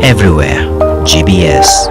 everywhere. GBS.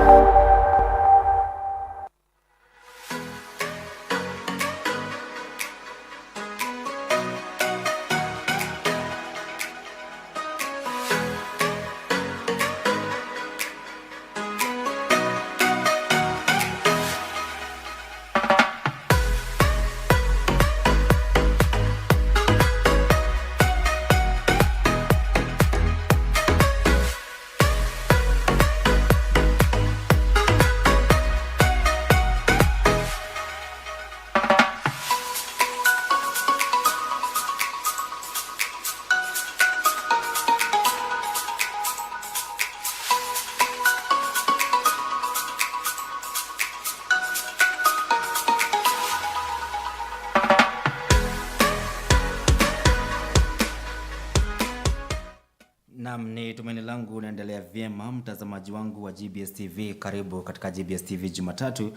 Naam, ni tumaini langu unaendelea vyema mtazamaji wangu wa GBS TV. Karibu katika GBS TV Jumatatu.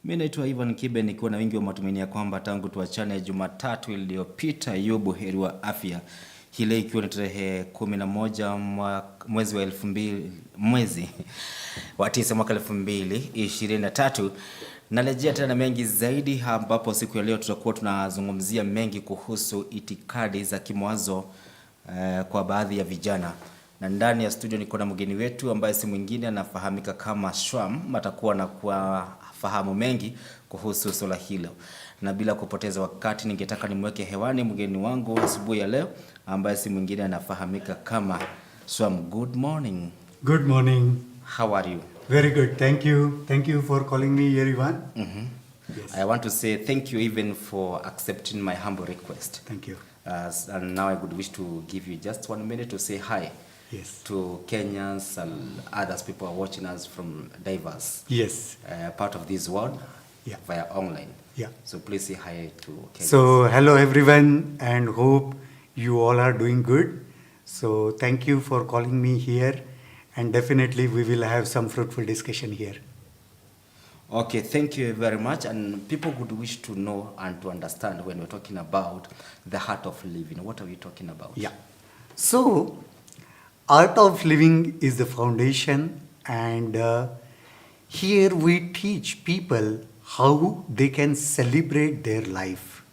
Mimi naitwa Ivan Kibe, nikiwa na wingi wa matumaini ya kwamba tangu tuachane Jumatatu iliyopita yu buheri wa afya. Hii leo ikiwa ni tarehe 11 mwezi wa 9 mwaka 2023. Narejea tena mengi zaidi, ambapo siku ya leo tutakuwa tunazungumzia mengi kuhusu itikadi za kimawazo kwa baadhi ya vijana. Na ndani ya studio niko na mgeni wetu ambaye si mwingine, anafahamika kama Shwam. Atakuwa na kufahamu mengi kuhusu swala hilo. Na bila kupoteza wakati, ningetaka nimweke hewani mgeni wangu asubuhi ya leo ambaye si mwingine, anafahamika kama Shwam. Good morning. Good morning. How are you? Very good. Thank you. Thank you for calling me, everyone. Yes. I want to say thank you even for accepting my humble request. Thank you. And now I would wish to give you just 1 minute to say hi. Yes. To Kenyans and others people are watching us from diverse part of this world via online. Yeah. So please say hi to Kenyans. So hello everyone, and hope you all are doing good. So thank you for calling me here, and definitely we will have some fruitful discussion here. Okay, thank you very much. And people would wish to know and to understand when we're talking about the art of living. What are we talking about? Yeah. So, art of living is the foundation, and here we teach people how they can celebrate their life.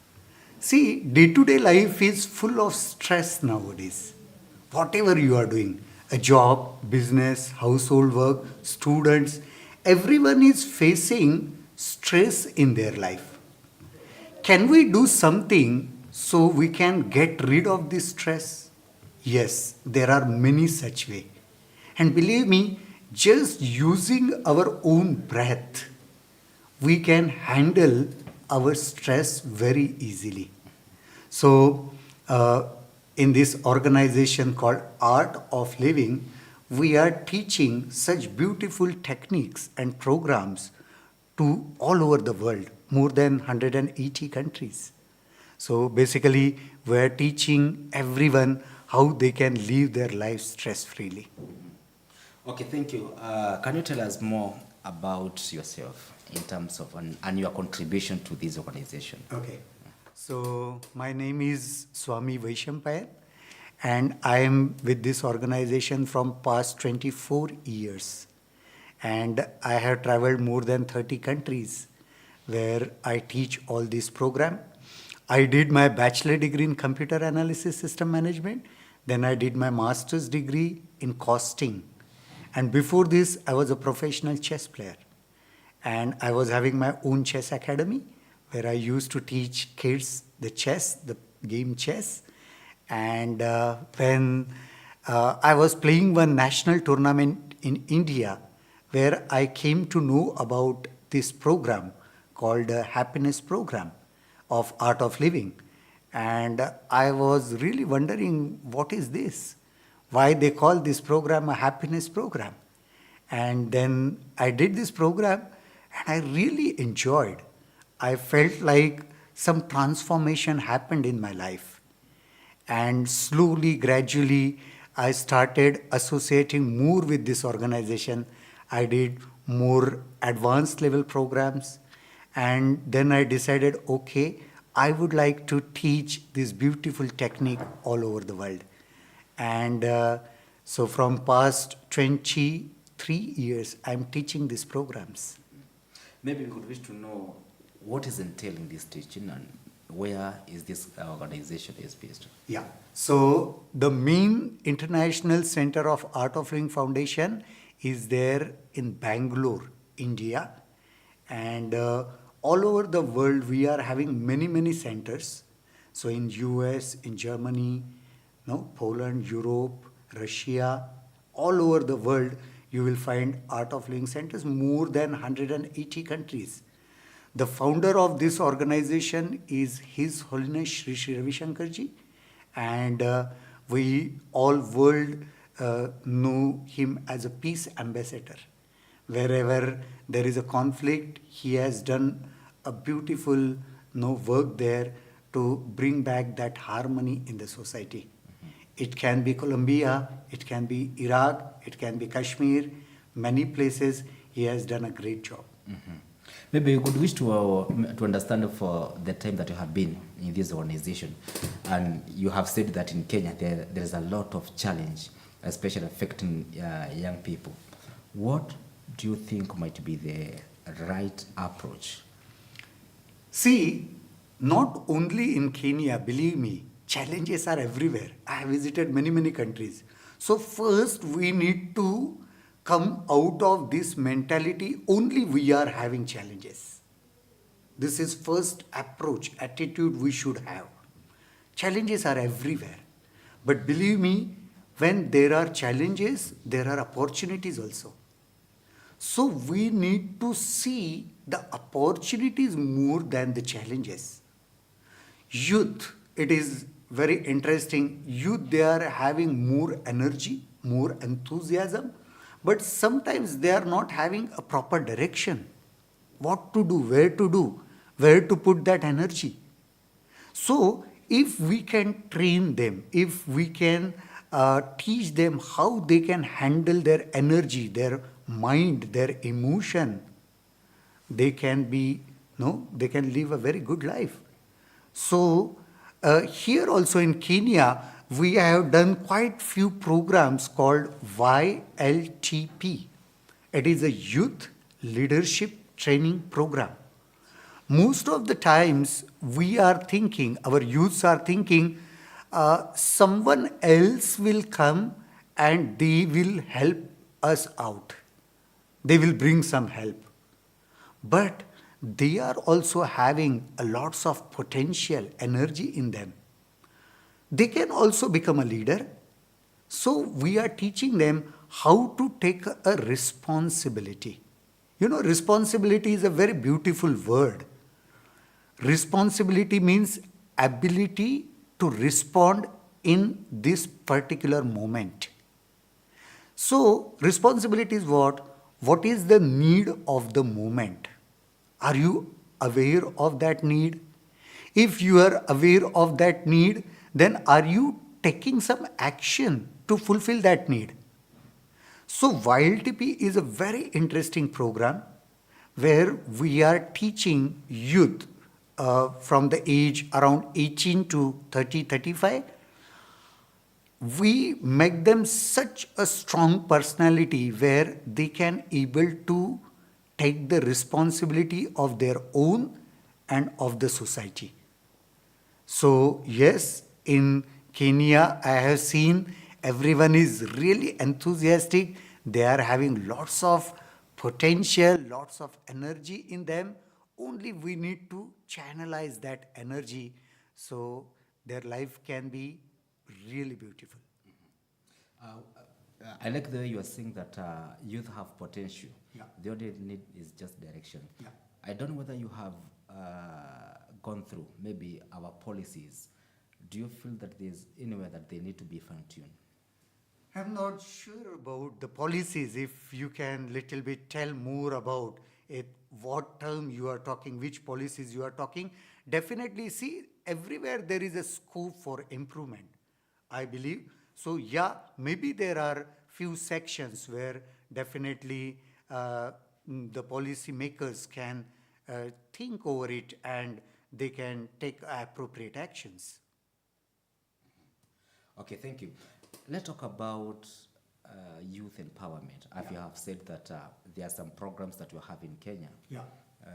See, day-to-day life is full of stress nowadays. Whatever you are doing, a job, business, household work, students, everyone is facing stress in their life. Can we do something so we can get rid of this stress? Yes, there are many such ways. And believe me, just using our own breath, we can handle our stress very easily. So, in this organization called Art of Living, we are teaching such beautiful techniques and programs to all over the world, more than 180 countries. So basically, we are teaching everyone how they can live their life stress-freely. Okay, thank you. Can you tell us more about yourself in terms of and your contribution to this organization? Okay. So my name is Swami Vaishampayan, and I am with this organization from past 24 years. And I have traveled more than 30 countries where I teach all this program. I did my bachelor degree in computer analysis system management. Then I did my master's degree in costing. And before this, I was a professional chess player. And I was having my own chess academy where I used to teach kids the chess, the game chess. And when I was playing one national tournament in India, where I came to know about this program called Happiness Program of Art of Living. And I was really wondering, what is this? Why they call this program a happiness program? And then I did this program, and I really enjoyed. I felt like some transformation happened in my life. And slowly, gradually, I started associating more with this organization. I did more advanced level programs. And then I decided, okay, I would like to teach this beautiful technique all over the world. And So from past 23 years, I'm teaching these programs. Maybe we could wish to know what is entailing this teaching and where is this organization is based? Yeah. So the main International Center of Art of Living Foundation is there in Bangalore, India. And all over the world, we are having many, many centers. So in US, in Germany, no, Poland, Europe, Russia, all over the world, you will find Art of Living centers, more than 180 countries. The founder of this organization is His Holiness Sri Sri Ravi Shankarji, and we all world know him as a peace ambassador. Wherever there is a conflict, he has done a beautiful work there to bring back that harmony in the society. It can be Colombia, it can be Iraq, it can be Kashmir, many places he has done a great job. Maybe you could wish to understand for the time that you have been in this organization, and you have said that in Kenya there is a lot of challenge, especially affecting young people. What do you think might be the right approach? See, not only in Kenya, believe me, challenges are everywhere. I have visited many, many countries. So first we need to come out of this mentality, only we are having challenges. This is first approach, attitude we should have. Challenges are everywhere. But believe me, when there are challenges, there are opportunities also. So we need to see the opportunities more than the challenges. Youth, it is very interesting. Youth, they are having more energy, more enthusiasm, but sometimes they are not having a proper direction. What to do, where to put that energy. So if we can train them, if we can teach them how they can handle their energy, their mind, their emotion, they can be, no, they can live a very good life. So here also in Kenya, we have done quite few programs called YLTP. It is a youth leadership training program. Most of the times we are thinking, our youths are thinking, someone else will come and they will help us out. They will bring some help. But they are also having a lots of potential energy in them. They can also become a leader. So we are teaching them how to take a responsibility. You know, responsibility is a very beautiful word. Responsibility means ability to respond in this particular moment. So responsibility is what? What is the need of the moment? Are you aware of that need? If you are aware of that need, then are you taking some action to fulfill that need? So YLTP is a very interesting program where we are teaching youth from the age around 18 to 30, 35. We make them such a strong personality where they can able to take the responsibility of their own and of the society. So yes, in Kenya, I have seen everyone is really enthusiastic. They are having lots of potential, lots of energy in them. Only we need to channelize that energy so their life can be really beautiful. I like the way you are saying that youth have potential. Yeah. The only need is just direction. Yeah. I don't know whether you have gone through maybe our policies. Do you feel that there's anywhere that they need to be fine-tuned? I'm not sure about the policies. If you can little bit tell more about it, what term you are talking, which policies you are talking. Definitely, see, everywhere there is a scope for improvement, I believe. So yeah, maybe there are few sections where definitely the policy makers can think over it and they can take appropriate actions. Okay, thank you. Let's talk about youth empowerment. If you Yeah. have said that there are some programs that you have in Kenya, Yeah.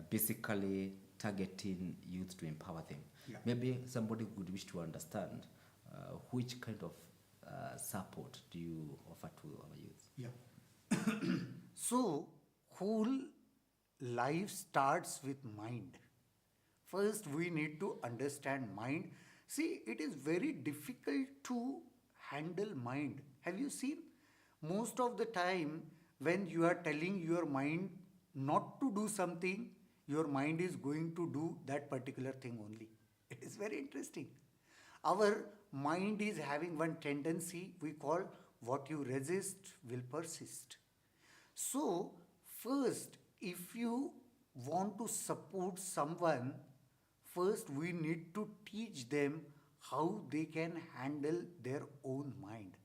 basically targeting youth to empower them. Yeah. Maybe somebody would wish to understand which kind of support do you offer to our youth? Yeah. So, whole life starts with mind. First, we need to understand mind. See, it is very difficult to handle mind. Have you seen? Most of the time, when you are telling your mind not to do something, your mind is going to do that particular thing only. It is very interesting. Our mind is having one tendency we call what you resist will persist. So, first, if you want to support someone, first we need to teach them how they can handle their own mind.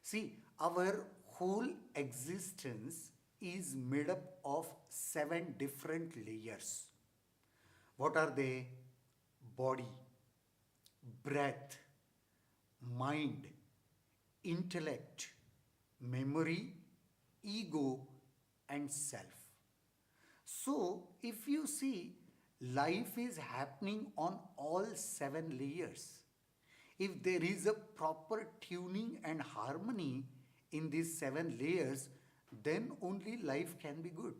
See, our whole existence is made up of 7 different layers. What are they? Body, breath, mind, intellect, memory, ego, and self. So, if you see, life is happening on all 7 layers. If there is a proper tuning and harmony in these 7 layers, then only life can be good.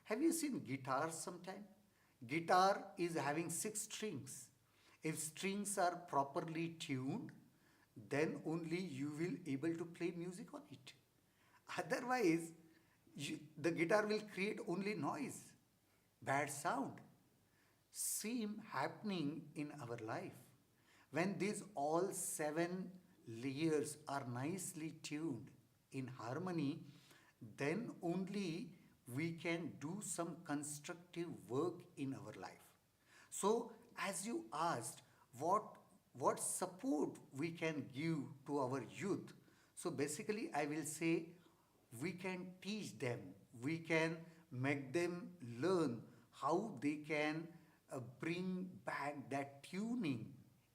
Have you seen guitars sometime? Guitar is having 6 strings. If strings are properly tuned, then only you will able to play music on it. Otherwise, the guitar will create only noise, bad sound. Same happening in our life. When these all 7 layers are nicely tuned in harmony, then only we can do some constructive work in our life. So, as you asked, what support we can give to our youth? So basically, I will say we can teach them, we can make them learn how they can bring back that tuning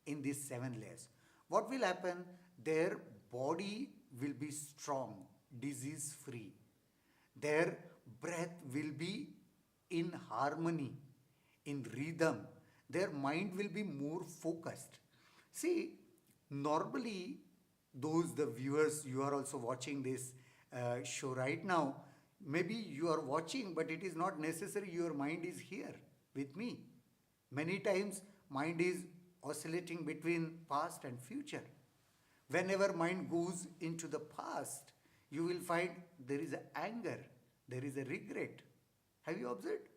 in these 7 layers. What will happen? Their body will be strong, disease free. Their breath will be in harmony, in rhythm. Their mind will be more focused. See, normally, the viewers, you are also watching this show right now. Maybe you are watching, but it is not necessary your mind is here with me. Many times, mind is oscillating between past and future. Whenever mind goes into the past, you will find there is a anger, there is a regret. Have you observed?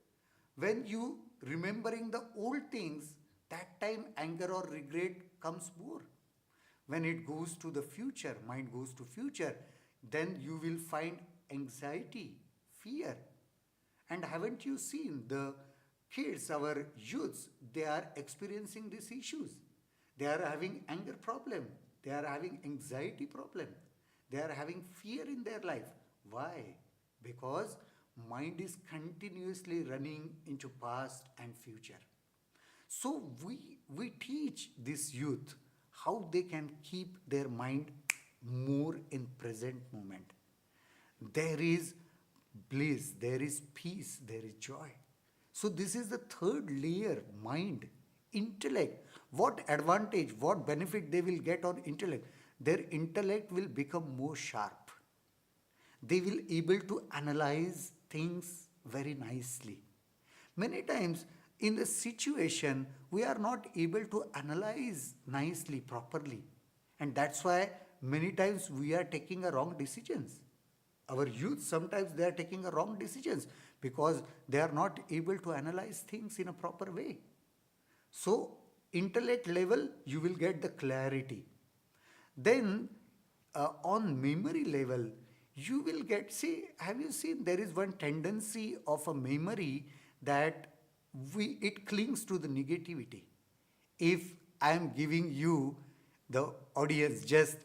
When you remembering the old things, that time anger or regret comes more. When it goes to the future, mind goes to future, then you will find anxiety, fear. And haven't you seen the kids, our youths, they are experiencing these issues. They are having anger problem. They are having anxiety problem. They are having fear in their life. Why? Because mind is continuously running into past and future. So we teach this youth how they can keep their mind more in present moment. There is bliss, there is peace, there is joy. So this is the third layer, mind, intellect. What advantage, what benefit they will get on intellect? Their intellect will become more sharp. They will able to analyze things very nicely. Many times in the situation, we are not able to analyze nicely, properly. And that's why many times we are taking a wrong decisions. Our youth sometimes they are taking a wrong decisions because they are not able to analyze things in a proper way. So, intellect level, you will get the clarity. Then, on memory level, you will get, see, have you seen there is one tendency of a memory that it clings to the negativity. If I am giving you, the audience, just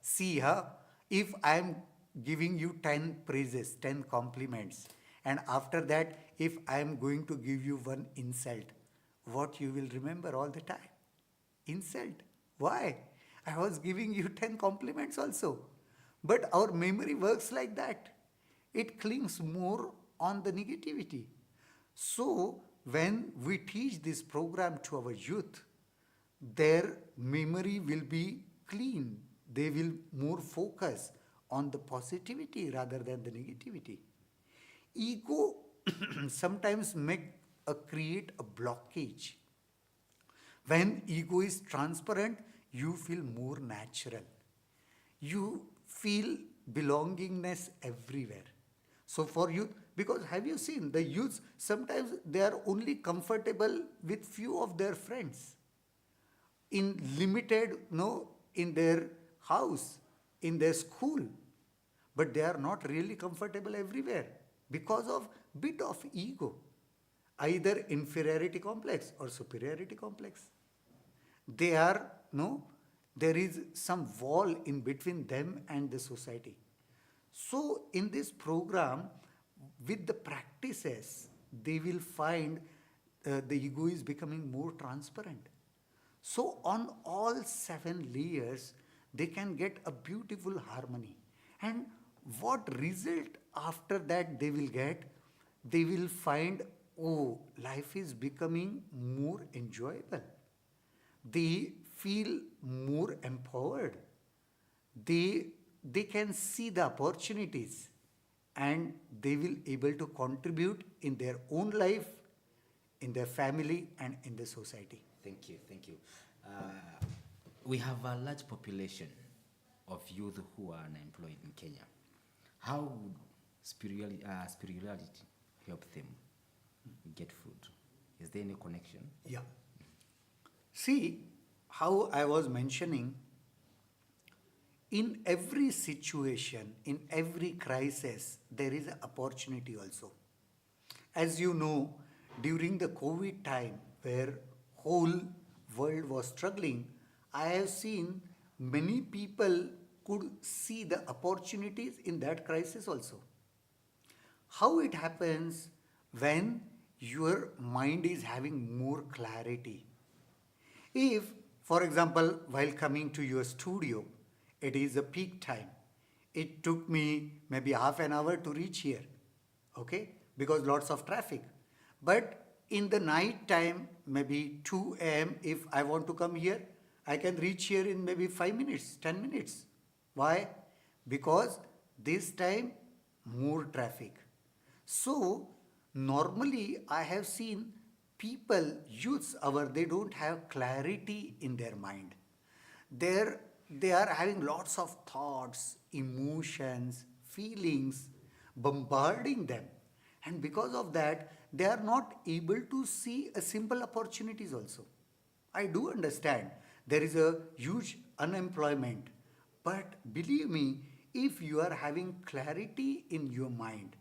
see, if I am giving you 10 praises, 10 compliments, and after that, if I am going to give you one insult, what you will remember all the time? Insult. Why? I was giving you 10 compliments also. But our memory works like that. It clings more on the negativity. So, when we teach this program to our youth, their memory will be clean. They will more focus on the positivity rather than the negativity. Ego sometimes create a blockage. When ego is transparent, you feel more natural. You feel belongingness everywhere. So for youth, because have you seen the youths, sometimes they are only comfortable with few of their friends in limited, no, in their house, in their school, but they are not really comfortable everywhere because of bit of ego, either inferiority complex or superiority complex. They are, no, there is some wall in between them and the society. So in this program, with the practices, they will find the ego is becoming more transparent. So on all 7 layers, they can get a beautiful harmony. And what result after that they will get? They will find, oh, life is becoming more enjoyable. They feel more empowered. They can see the opportunities and they will able to contribute in their own life, in their family and in the society. Thank you, thank you. We have a large population of youth who are unemployed in Kenya. How would spirituality help them get food? Is there any connection? Yeah. See, how I was mentioning, in every situation, in every crisis, there is an opportunity also. As you know, during the COVID time, where whole world was struggling, I have seen many people could see the opportunities in that crisis also. How it happens when your mind is having more clarity. If, for example, while coming to your studio, it is a peak time, it took me maybe half an hour to reach here, okay, because lots of traffic. But in the night time, maybe 2 a.m., if I want to come here, I can reach here in maybe 5 minutes, 10 minutes. Why? Because this time, more traffic. So, normally I have seen people, youths, they don't have clarity in their mind. They are having lots of thoughts, emotions, feelings bombarding them. And because of that, they are not able to see a simple opportunities also. I do understand there is a huge unemployment. But believe me, if you are having clarity in your mind,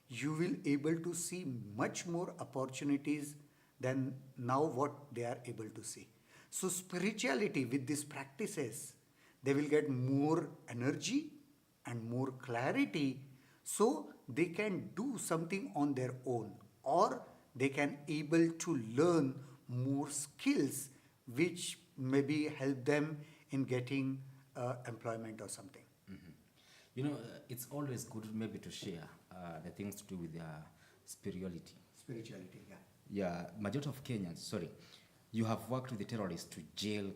you will able to see much more opportunities than now what they are able to see. So spirituality with these practices, they will get more energy and more clarity so they can do something on their own, or they can able to learn more skills which maybe help them in getting employment or something. You know, it's always good maybe to share the things to do with spirituality. Spirituality, yeah. Yeah, majority of Kenyans, sorry, you have worked with the terrorists to jail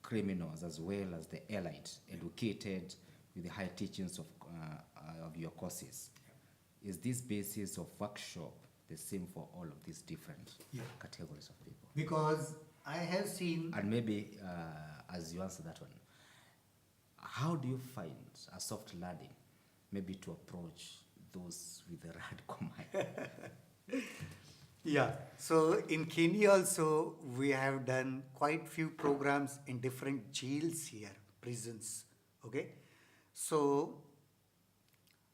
criminals as well as the elite, educated with the high teachings of your courses. Is this basis of workshop the same for all of these different categories of people? Because I have seen... And maybe as you answer that one, how do you find a soft landing maybe to approach those with a radical mind? Yeah, so in Kenya also we have done quite few programs in different jails here, prisons, okay? So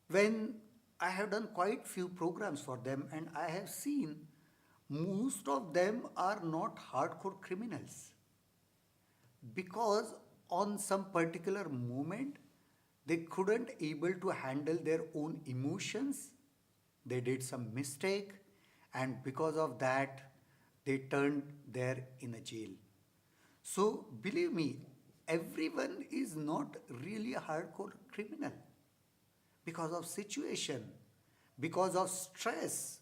when I have done quite few programs for them and I have seen most of them are not hardcore criminals, because on some particular moment they couldn't able to handle their own emotions, they did some mistake, and because of that they turned there in a jail. So believe me, everyone is not really a hardcore criminal. Because of situation, because of stress.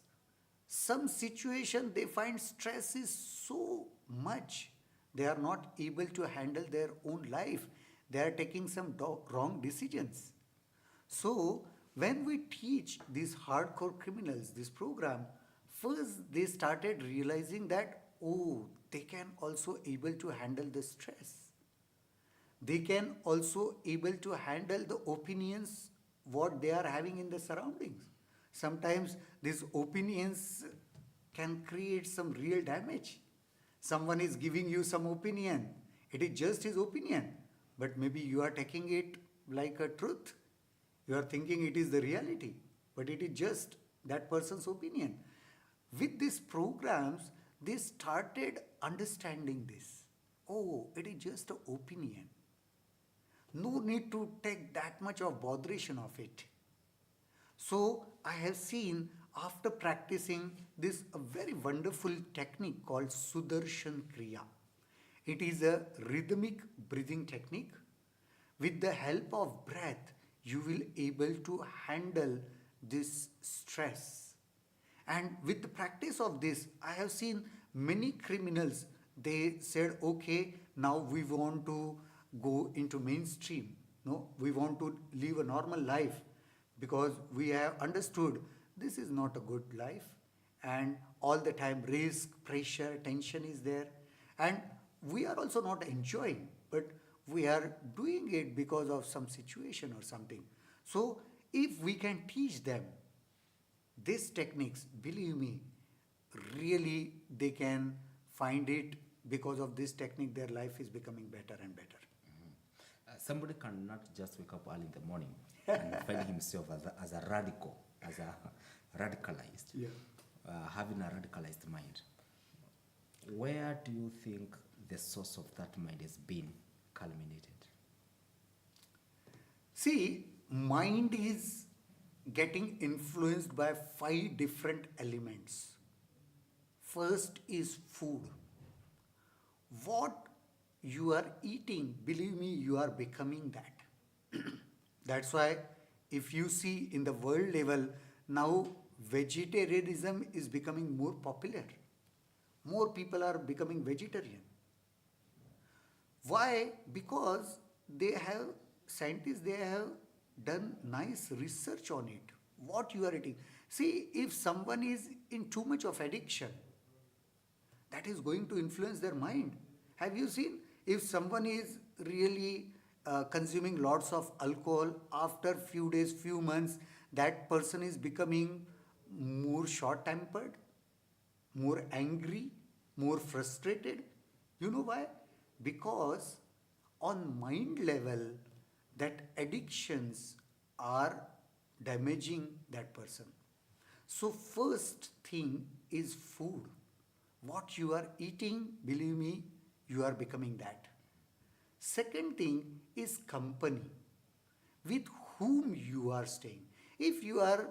Some situation they find stress is so much, they are not able to handle their own life. They are taking some wrong decisions. So when we teach these hardcore criminals this program, first they started realizing that, oh, they can also able to handle the stress. They can also able to handle the opinions what they are having in the surroundings. Sometimes these opinions can create some real damage. Someone is giving you some opinion, it is just his opinion, but maybe you are taking it like a truth. You are thinking it is the reality, but it is just that person's opinion. With these programs, they started understanding this. Oh, it is just an opinion. No need to take that much of botheration of it. So I have seen after practicing this a very wonderful technique called Sudarshan Kriya. It is a rhythmic breathing technique. With the help of breath, you will able to handle this stress. And with the practice of this, I have seen many criminals, they said, okay, now we want to go into mainstream. No, we want to live a normal life because we have understood this is not a good life and all the time risk, pressure, tension is there. And we are also not enjoying, but we are doing it because of some situation or something. So if we can teach them these techniques, believe me, really they can find it. Because of this technique, their life is becoming better and better. Somebody cannot just wake up early in the morning and find himself as a radical, as a radicalized, Yeah. having a radicalized mind. Where do you think the source of that mind has been culminated? See, mind is getting influenced by 5 different elements. First is food. What you are eating, believe me, you are becoming that. That's why if you see in the world level, now vegetarianism is becoming more popular. More people are becoming vegetarian. Why? Because they have, scientists, they have done nice research on it. What you are eating. See, if someone is in too much of addiction, that is going to influence their mind. Have you seen if someone is really consuming lots of alcohol, after few days, few months, that person is becoming more short-tempered, more angry, more frustrated. You know why? Because on mind level, that addictions are damaging that person. So first thing is food. What you are eating, believe me, you are becoming that. Second thing is company. With whom you are staying. If you are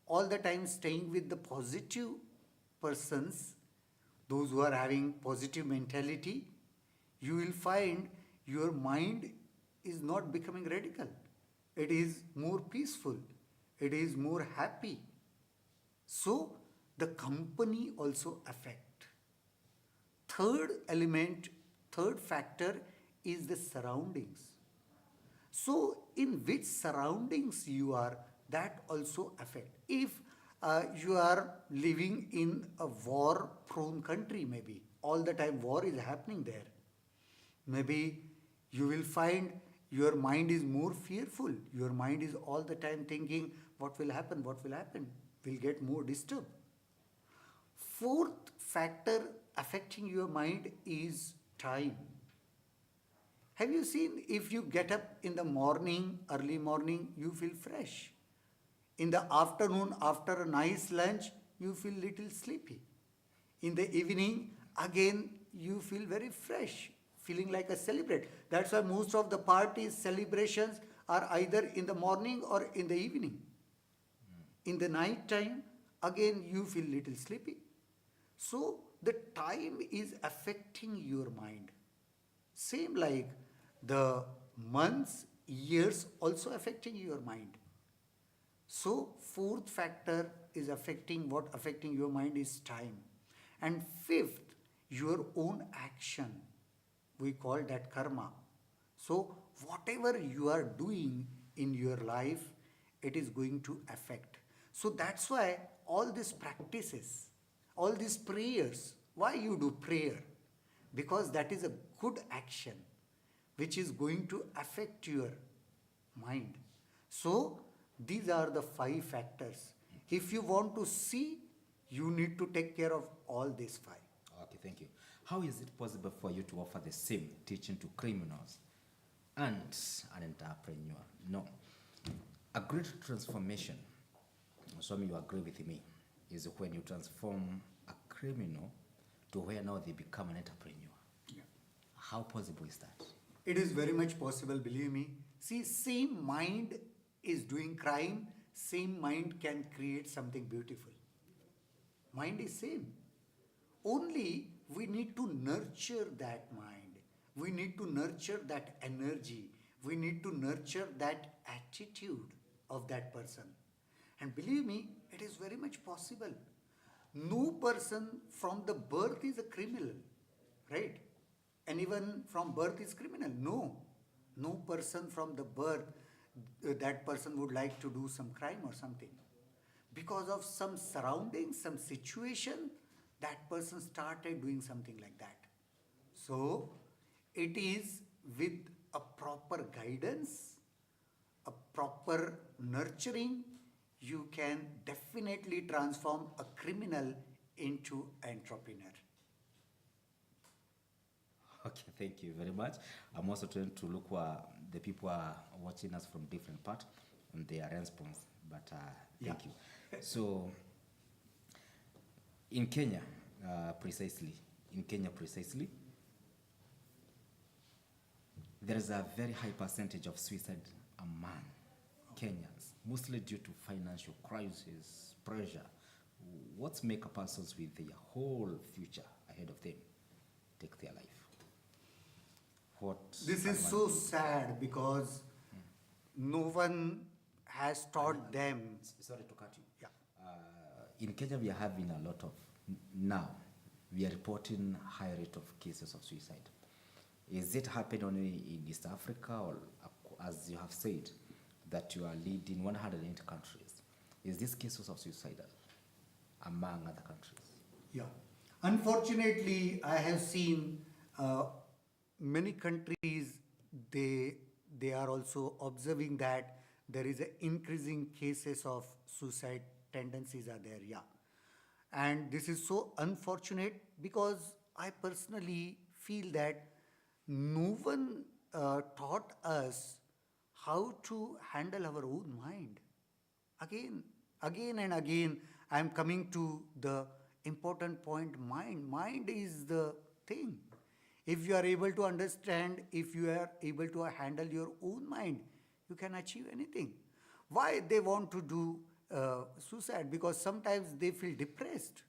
all the time staying with the positive persons, those who are having positive mentality, you will find your mind is not becoming radical. It is more peaceful. It is more happy. So the company also affect. Third element, third factor is the surroundings. So in which surroundings you are, that also affect. If you are living in a war prone country, maybe all the time war is happening there, maybe you will find your mind is more fearful. Your mind is all the time thinking, what will happen, will get more disturbed. Fourth factor affecting your mind is time. Have you seen if you get up in the morning, early morning, you feel fresh. In the afternoon, after a nice lunch, you feel little sleepy. In the evening, again, you feel very fresh, feeling like a celebrate. That's why most of the parties, celebrations are either in the morning or in the evening. In the night time, again, you feel little sleepy. So the time is affecting your mind. Same like the months, years also affecting your mind. So fourth factor is affecting your mind is time. And fifth, your own action. We call that karma. So whatever you are doing in your life, it is going to affect. So that's why all these practices, all these prayers, why you do prayer? Because that is a good action which is going to affect your mind. So these are the 5 factors. If you want to see, you need to take care of all these 5. Okay, thank you. How is it possible for you to offer the same teaching to criminals and an entrepreneur? No. A great transformation, so you agree with me, is when you transform a criminal to where now they become an entrepreneur. Yeah. How possible is that? It is very much possible, believe me. See, same mind is doing crime, same mind can create something beautiful. Mind is same. Only we need to nurture that mind. We need to nurture that energy. We need to nurture that attitude of that person. And believe me, it is very much possible. No person from the birth is a criminal, right? Anyone from birth is criminal? No. No person from the birth, that person would like to do some crime or something. Because of some surroundings, some situation, that person started doing something like that. So, it is with a proper guidance, a proper nurturing, you can definitely transform a criminal into entrepreneur. Okay, thank you very much. I'm also trying to look where the people are watching us from different parts and their response, but thank you. So, in Kenya, precisely, there is a very high percentage of suicide among Kenyans, mostly due to financial crisis, pressure. What's make a person with their whole future ahead of them take their life? This is so sad because no one has taught them. Sorry to cut you. Yeah. In Kenya, we are having a lot of, now, we are reporting high rate of cases of suicide. Is it happening only in East Africa, or as you have said, that you are leading 180 countries? Is this cases of suicide among other countries? Yeah. Unfortunately, I have seen many countries, they are also observing that there is an increasing cases of suicide tendencies are there, yeah. And this is so unfortunate because I personally feel that no one taught us how to handle our own mind. Again and again, I am coming to the important point, mind. Mind is the thing. If you are able to understand, if you are able to handle your own mind, you can achieve anything. Why they want to do suicide? Because sometimes they feel depressed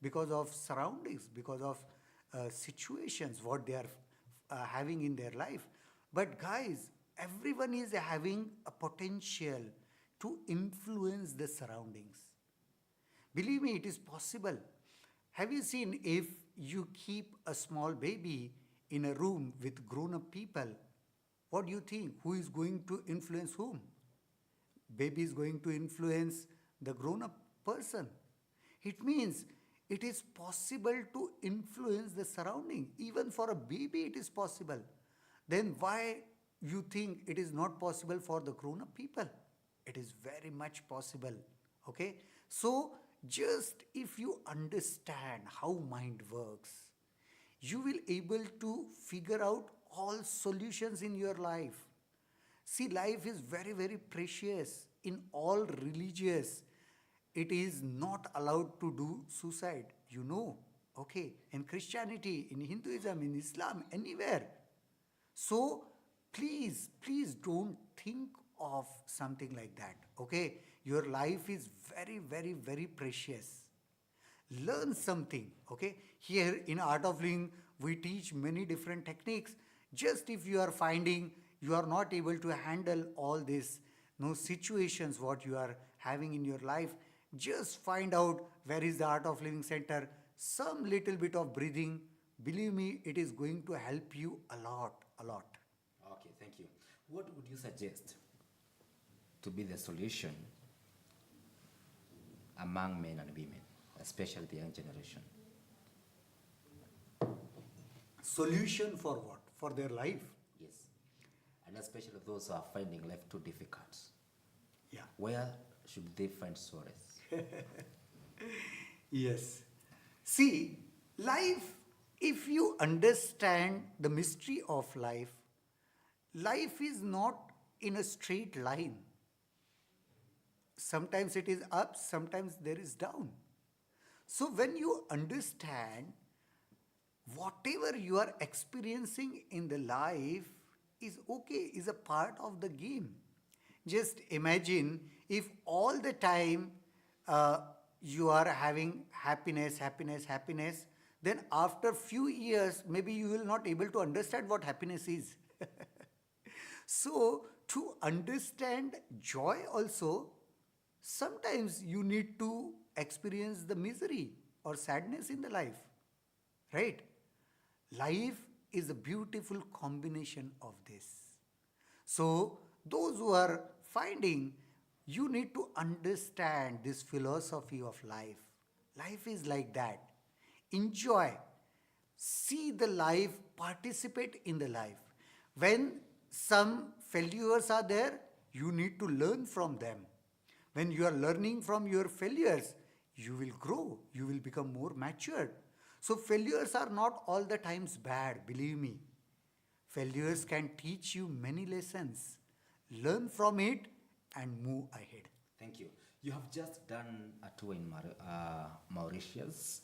because of surroundings, because of situations, what they are having in their life. But guys, everyone is having a potential to influence the surroundings. Believe me, it is possible. Have you seen if you keep a small baby in a room with grown-up people, what do you think? Who is going to influence whom? Baby is going to influence the grown-up person. It means it is possible to influence the surrounding. Even for a baby it is possible. Then why you think it is not possible for the grown-up people? It is very much possible. Okay? So just if you understand how mind works, you will able to figure out all solutions in your life. See, life is very, very precious. In all religious, it is not allowed to do suicide. You know, okay, in Christianity, in Hinduism, in Islam, anywhere. So, please don't think of something like that, okay? Your life is very, very, very precious. Learn something, okay? Here in Art of Living, we teach many different techniques. Just if you are finding you are not able to handle all this, no situations what you are having in your life, just find out where is the Art of Living Center. Some little bit of breathing, believe me, it is going to help you a lot, a lot. Okay, thank you. What would you suggest to be the solution among men and women, especially the young generation? Solution for what? For their life? Yes. And especially those who are finding life too difficult. Yeah. Where should they find solace? Yes. See, life, if you understand the mystery of life, life is not in a straight line. Sometimes it is up, sometimes there is down. So when you understand whatever you are experiencing in the life is okay, is a part of the game. Just imagine if all the time you are having happiness, happiness, happiness, then after few years, maybe you will not able to understand what happiness is. So to understand joy also, sometimes you need to experience the misery or sadness in the life, right? Life is a beautiful combination of this. So those who are finding, you need to understand this philosophy of life. Life is like that. Enjoy. See the life, participate in the life. When some failures are there, you need to learn from them. When you are learning from your failures, you will grow, you will become more matured. So failures are not all the times bad, believe me. Failures can teach you many lessons. Learn from it and move ahead. Thank you. You have just done a tour in Mauritius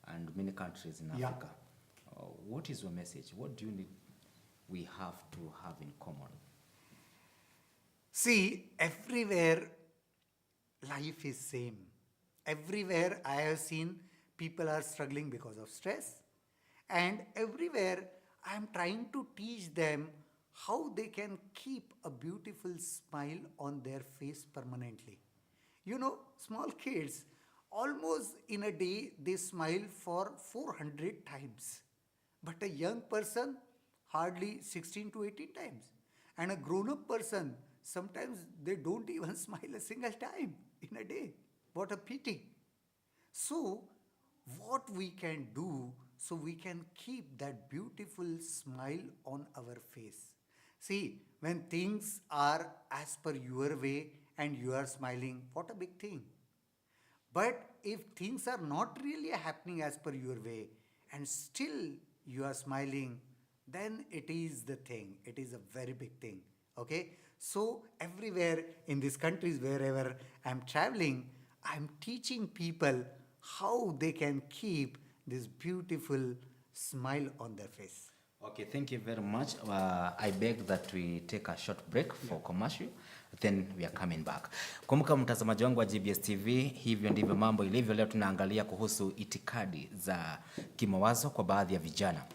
and many countries in Yeah. Africa. What is your message? What do you need we have to have in common? See, everywhere life is same. Everywhere I have seen people are struggling because of stress, and everywhere I am trying to teach them how they can keep a beautiful smile on their face permanently. You know, small kids, almost in a day they smile for 400 times, but a young person hardly 16 to 18 times, and a grown up person sometimes they don't even smile a single time in a day. What a pity. So, what we can do so we can keep that beautiful smile on our face. See, when things are as per your way and you are smiling, what a big thing. But if things are not really happening as per your way and still you are smiling, then it is the thing. It is a very big thing. Okay? So, everywhere in these countries, wherever I'm traveling, I'm teaching people how they can keep this beautiful smile on their face. Okay, thank you very much. I beg that we take a short break for commercial, then we are coming back. Kumbuka mtazamaji wangu wa GBS TV, hivyo ndivyo mambo ilivyo. Leo tunaangalia kuhusu itikadi za kimawazo kwa baadhi ya vijana.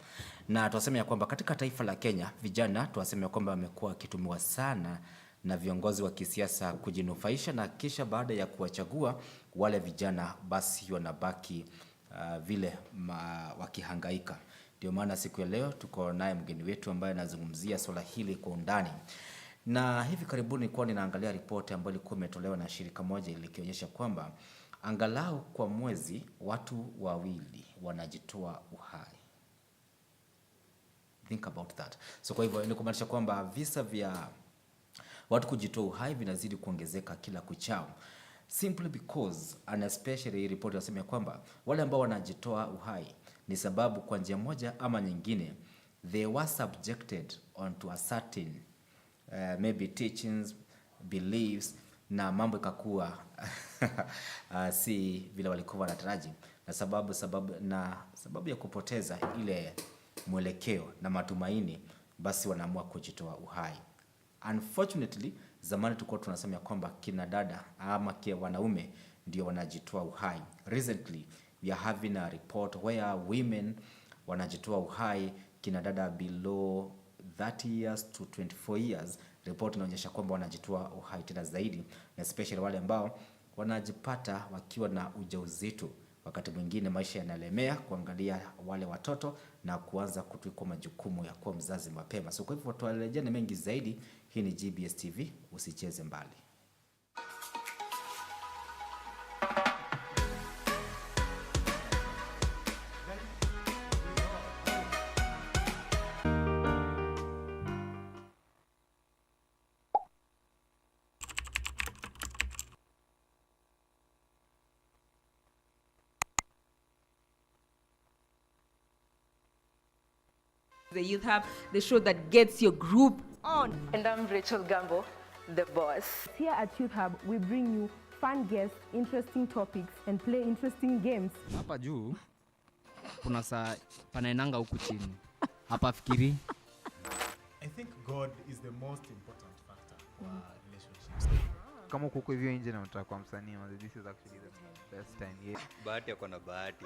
Na tuwaseme ya kwamba katika taifa la Kenya, vijana tuwaseme ya kwamba wamekuwa wakitumiwa sana na viongozi wa kisiasa kujinufaisha, na kisha baada ya kuwachagua wale vijana basi wanabaki vile wakihangaika. Ndio maana siku ya leo tuko naye mgeni wetu ambaye anazungumzia swala hili kwa undani. Na hivi karibuni nilikuwa ninaangalia ripoti ambayo ilikuwa imetolewa na shirika moja likionyesha kwamba angalau kwa mwezi watu wawili wanajitoa uhai. Think about that. So kwa hivyo ni kumaanisha kwamba visa vya watu kujitoa uhai vinazidi kuongezeka kila kuchao. Simply because, and especially report inasema kwamba wale ambao wanajitoa uhai ni sababu kwa njia moja ama nyingine they were subjected onto a certain maybe teachings, beliefs, na mambo ikakuwa si vile walikuwa wanataraji, na sababu ya kupoteza ile mwelekeo na matumaini, basi wanaamua kujitoa uhai. Unfortunately, zamani tulikuwa tunasema kwamba kina dada ama wanaume ndio wanajitoa uhai. Recently, we are having a report where women wanajitoa uhai, kina dada below 30 years to 24 years, report inaonyesha kwamba wanajitoa uhai tena zaidi, na especially wale ambao wanajipata wakiwa na ujauzito. Wakati mwingine maisha yanalemea kuangalia wale watoto na kuanza kutwikwa majukumu ya kuwa mzazi mapema. So kwa hivyo tuelejea na mengi zaidi. Hii ni GBS TV, usicheze mbali. The Youth Hub, the show that gets your group on. And I'm Rachel Gambo, the boss. Here at Youth Hub, we bring you fun guests, interesting topics, and play interesting games. Hapa juu kuna saa panaenanga huku chini. Hapa fikiri. I think God is the most important factor for relationships. Kama uko hivyo nje na unataka kuwa msanii, this is actually the best time. Yeah. Bahati yako na bahati.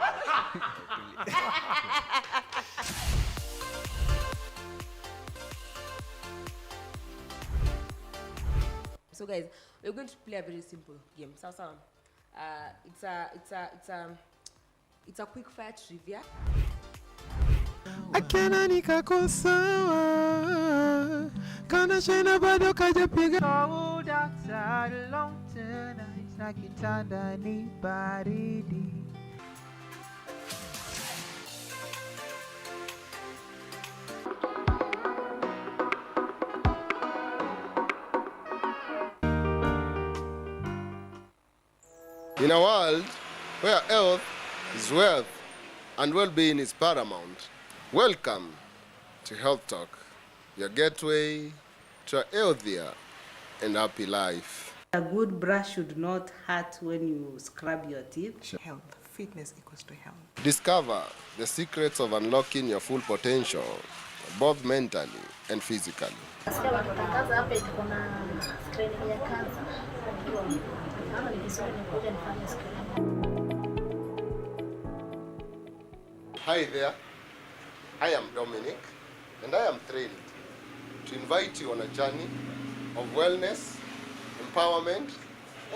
So guys, we're going to play a very simple game. So, it's a quick fire trivia. Akena nikakosa kana shena bado kajapiga Cold outside long tonight na kitanda ni baridi. In a world where health is wealth and well-being is paramount, welcome to Health Talk, your gateway to a healthier and happy life. A good brush should not hurt when you scrub your teeth. Health, fitness equals to health. Discover the secrets of unlocking your full potential, both mentally and physically. Hi there, I am Dominic, and I am thrilled to invite you on a journey of wellness, empowerment,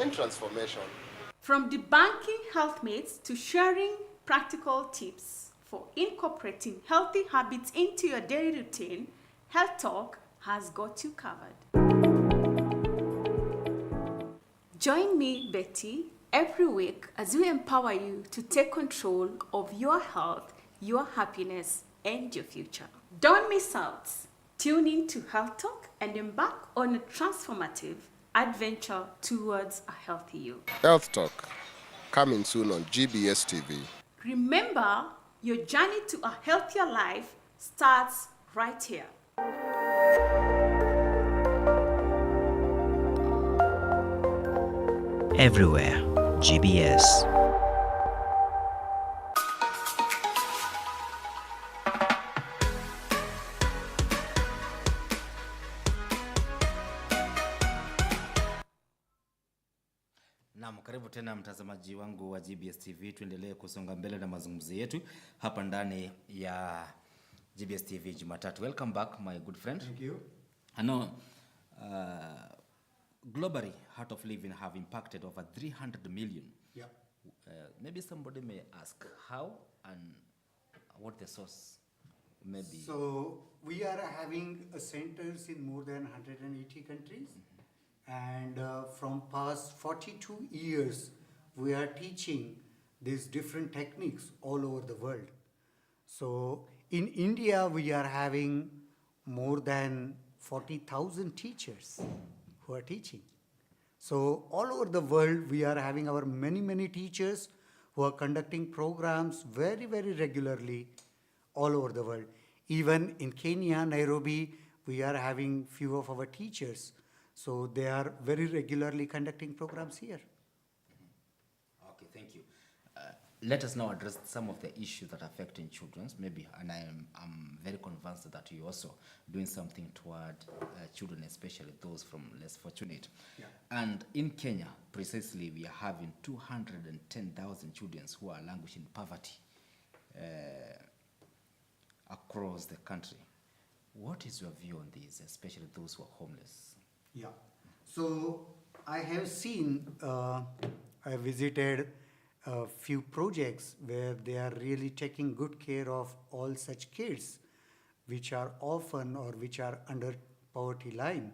and transformation. From debunking health myths to sharing practical tips for incorporating healthy habits into your daily routine, Health Talk has got you covered. Join me, Betty, every week as we empower you to take control of your health, your happiness, and your future. Don't miss out. Tune in to Health Talk and embark on a transformative adventure towards a healthy you. Health Talk, coming soon on GBS TV. Remember, your journey to a healthier life starts right here. Everywhere, GBS. Naam, karibu tena mtazamaji wangu wa GBS TV. Tuendelee kusonga mbele na mazungumzo yetu hapa ndani ya GBS TV Jumatatu. Welcome back, my good friend. Thank you. I know globally, Heart of Living have impacted over 300 million. Yeah. Maybe somebody may ask how and what the source may be. So we are having centers in more than 180 countries. And from past 42 years, we are teaching these different techniques all over the world. So in India, we are having more than 40,000 teachers who are teaching. So all over the world, we are having our many teachers who are conducting programs very regularly all over the world. Even in Kenya, Nairobi, we are having few of our teachers. So they are very regularly conducting programs here. Okay, thank you. Let us now address some of the issues that are affecting children, maybe, and I'm very convinced that you're also doing something toward children, especially those from less fortunate. Yeah. And in Kenya, precisely, we are having 210,000 children who are languishing in poverty across the country. What is your view on this, especially those who are homeless? Yeah. So I have seen, I visited a few projects where they are really taking good care of all such kids which are orphan or which are under poverty line.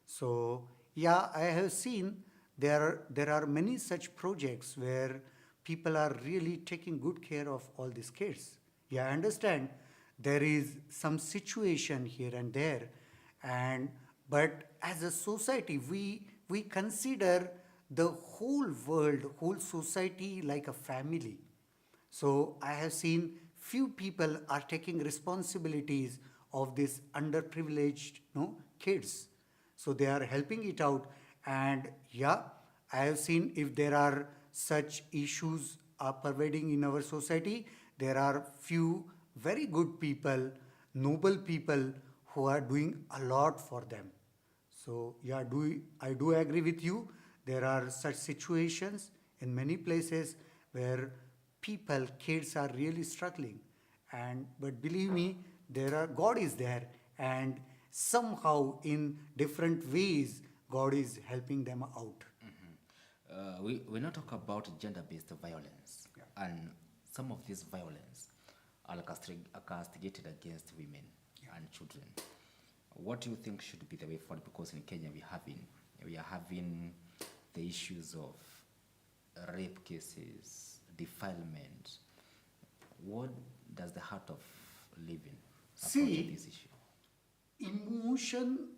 So yeah, I have seen there are many such projects where people are really taking good care of all these kids. Yeah, I understand there is some situation here and there, and but as a society we consider the whole world, whole society like a family. So I have seen few people are taking responsibilities of these underprivileged kids. So they are helping it out. And yeah, I have seen if there are such issues are pervading in our society, there are few very good people, noble people who are doing a lot for them. So yeah, I do agree with you. There are such situations in many places where people, kids are really struggling. And but believe me, God is there, and somehow in different ways God is helping them out. We now talk about gender-based violence, and some of this violence are castigated against women and children. What do you think should be the way forward? Because in Kenya we are having the issues of rape cases, defilement. What does the heart of living approach this issue? Emotion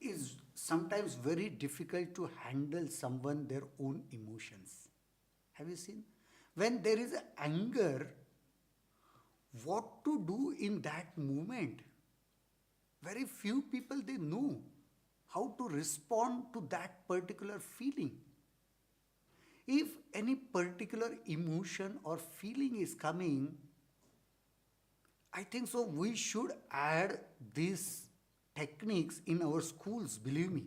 is sometimes very difficult to handle someone their own emotions. Have you seen? When there is anger, what to do in that moment? Very few people they know how to respond to that particular feeling. If any particular emotion or feeling is coming, I think so we should add these techniques in our schools, believe me.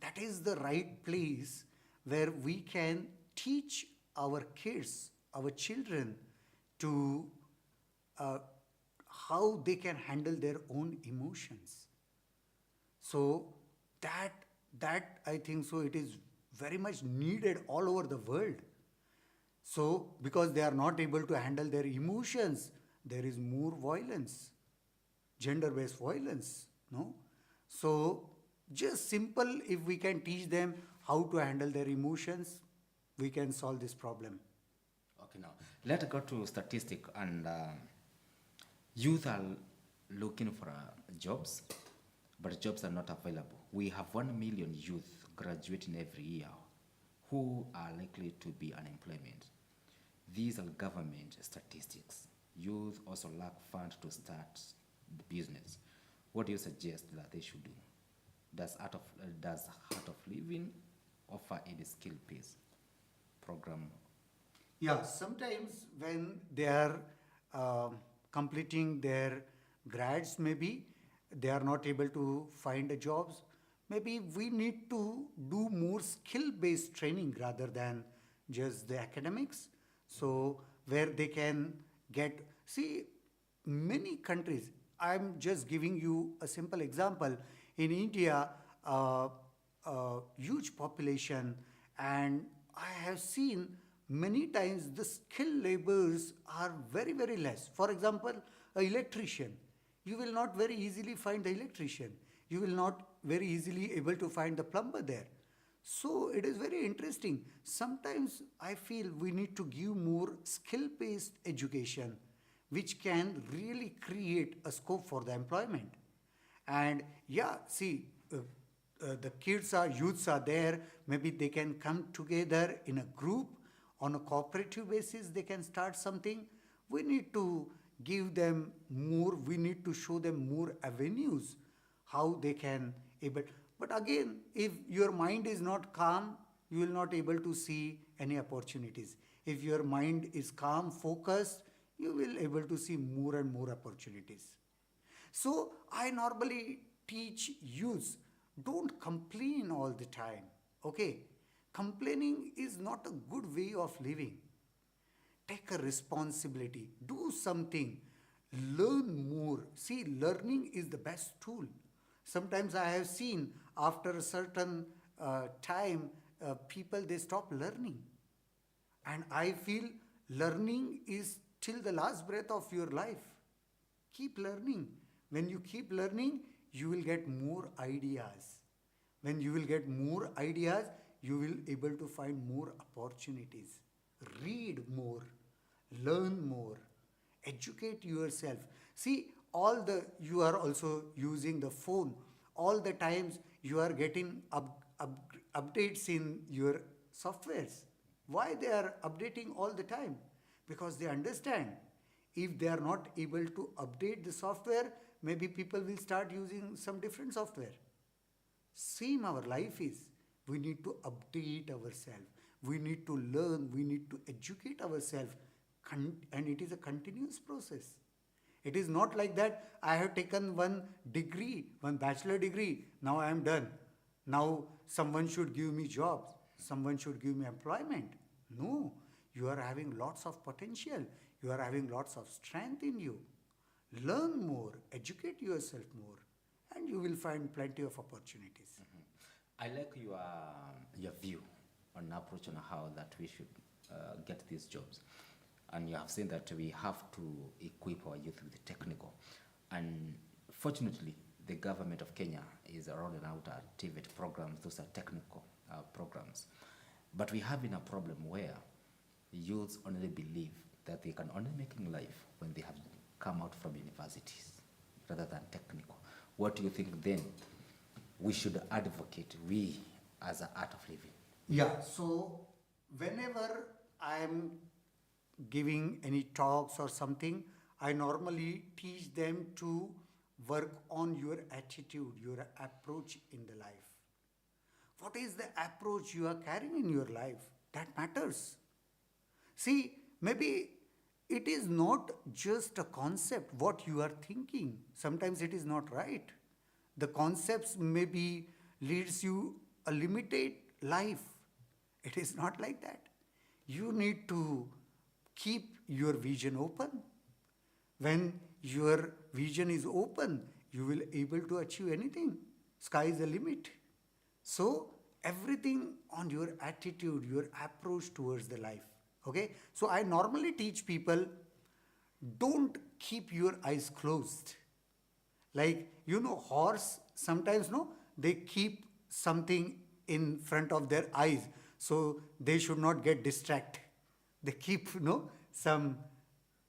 That is the right place where we can teach our kids, our children, to how they can handle their own emotions. So that I think so it is very much needed all over the world. So because they are not able to handle their emotions, there is more violence, gender-based violence, no? So just simple, if we can teach them how to handle their emotions, we can solve this problem. Okay, now let's go to statistic, and youth are looking for jobs, but jobs are not available. We have 1 million youth graduating every year who are likely to be unemployment. These are government statistics. Youth also lack funds to start the business. What do you suggest that they should do? Does Heart of Living offer any skill-based program? Yeah, sometimes when they are completing their grads, maybe they are not able to find a jobs. Maybe we need to do more skill-based training rather than just the academics. So where they can get, see, many countries, I'm just giving you a simple example. In India, huge population, and I have seen many times the skilled laborers are very, very less. For example, an electrician. You will not very easily find the electrician. You will not very easily able to find the plumber there. So it is very interesting. Sometimes I feel we need to give more skill-based education which can really create a scope for the employment. And yeah, see, the youths are there, maybe they can come together in a group, on a cooperative basis, they can start something. We need to give them more, we need to show them more avenues, how they can able. But again, if your mind is not calm, you will not able to see any opportunities. If your mind is calm, focused, you will able to see more and more opportunities. So I normally teach youths, don't complain all the time. Okay? Complaining is not a good way of living. Take a responsibility. Do something. Learn more. See, learning is the best tool. Sometimes I have seen after a certain time, people they stop learning. And I feel learning is till the last breath of your life. Keep learning. When you keep learning, you will get more ideas. When you will get more ideas, you will able to find more opportunities. Read more, learn more, educate yourself. See, you are also using the phone. All the times you are getting updates in your softwares. Why they are updating all the time? Because they understand if they are not able to update the software, maybe people will start using some different software. Same our life is. We need to update ourselves. We need to learn. We need to educate ourselves. And it is a continuous process. It is not like that I have taken one degree, one bachelor degree. Now I am done. Now someone should give me jobs. Someone should give me employment. No. You are having lots of potential. You are having lots of strength in you. Learn more. Educate yourself more. And you will find plenty of opportunities. I like your view on approach on how that we should get these jobs. And you have seen that we have to equip our youth with the technical. And fortunately, the government of Kenya is rolling out activate programs. Those are technical programs. But we have been a problem where youths only believe that they can only make in life when they have come out from universities rather than technical. What do you think then we should advocate, we as an art of living? Yeah, so whenever I am giving any talks or something, I normally teach them to work on your attitude, your approach in the life. What is the approach you are carrying in your life? That matters. See, maybe it is not just a concept, what you are thinking. Sometimes it is not right. The concepts maybe leads you a limited life. It is not like that. You need to keep your vision open. When your vision is open, you will able to achieve anything. Sky is the limit. So everything on your attitude, your approach towards the life. Okay? So I normally teach people, don't keep your eyes closed. Like, horse, sometimes, they keep something in front of their eyes, so they should not get distracted. They keep, some.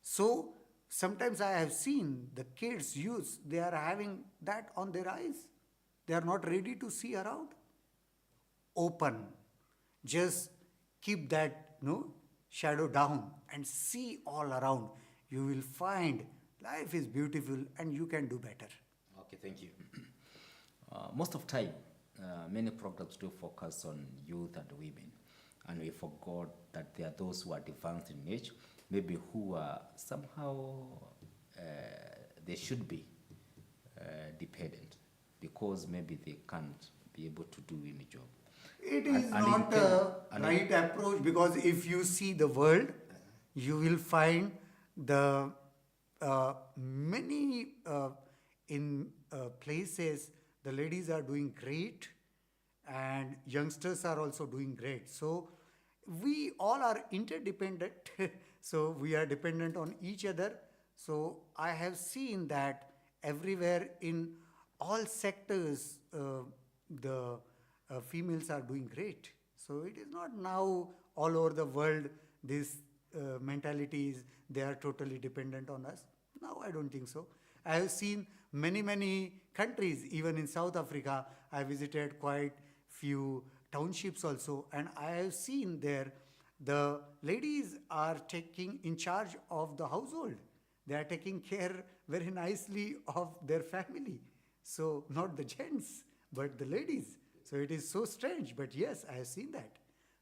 So, sometimes I have seen the kids they are having that on their eyes. They are not ready to see around. Open. Just keep that, shadow down and see all around. You will find life is beautiful and you can do better. Okay, thank you. Most of time, many programs do focus on youth and women, and we forgot that there are those who are advanced in age, maybe who are somehow, they should be dependent because maybe they can't be able to do any job. It is not a right approach, because if you see the world, you will find the many in places the ladies are doing great and youngsters are also doing great. So we all are interdependent. So we are dependent on each other. So I have seen that everywhere in all sectors the females are doing great. So it is not now all over the world this mentalities, they are totally dependent on us. Now I don't think so. I have seen many countries, even in South Africa. I visited quite few townships also, and I have seen there the ladies are taking in charge of the household. They are taking care very nicely of their family. So not the gents, but the ladies. So it is so strange, but yes, I have seen that.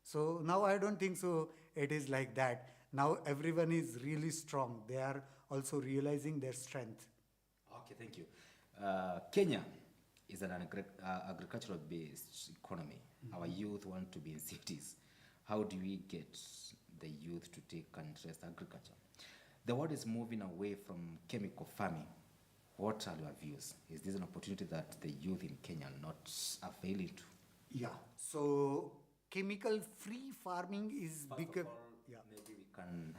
So now I don't think so it is like that. Now everyone is really strong. They are also realizing their strength. Okay, thank you. Kenya is an agricultural based economy. Our youth want to be in cities. How do we get the youth to take interest in agriculture? The world is moving away from chemical farming. What are your views? Is this an opportunity that the youth in Kenya are not availing to? Yeah. So chemical-free farming is becoming. Yeah. Maybe we can,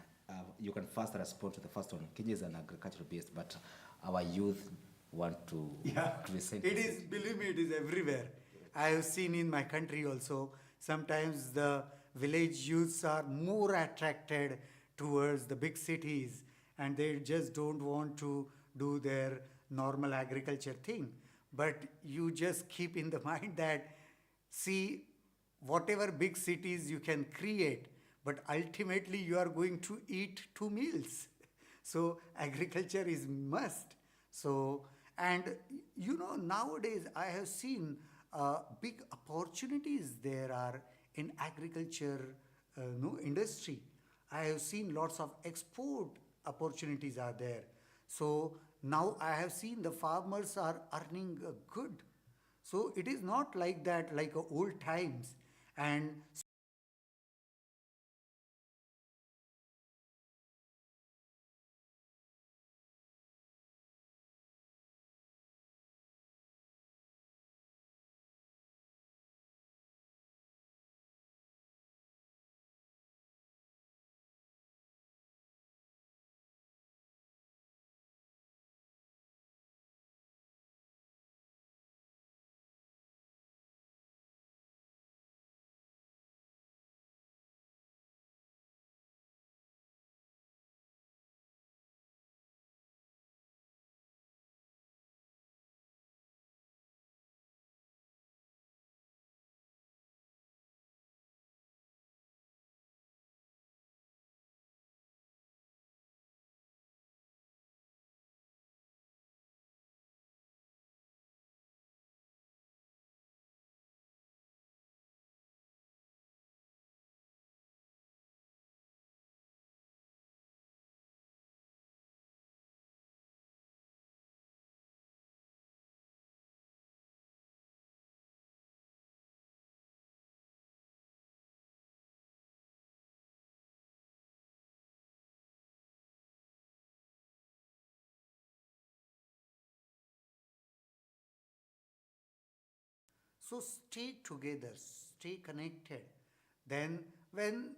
you can first respond to the first one. Kenya is an agricultural base, but our youth want to resent It is, believe me, it is everywhere. I have seen in my country also, sometimes the village youths are more attracted towards the big cities and they just don't want to do their normal agriculture thing. But you just keep in the mind that, see, whatever big cities you can create, but ultimately you are going to eat 2 meals. So agriculture is must. So, and nowadays I have seen big opportunities there are in agriculture industry. I have seen lots of export opportunities are there. So now I have seen the farmers are earning good. So it is not like that, like old times. And so stay together, stay connected. Then, when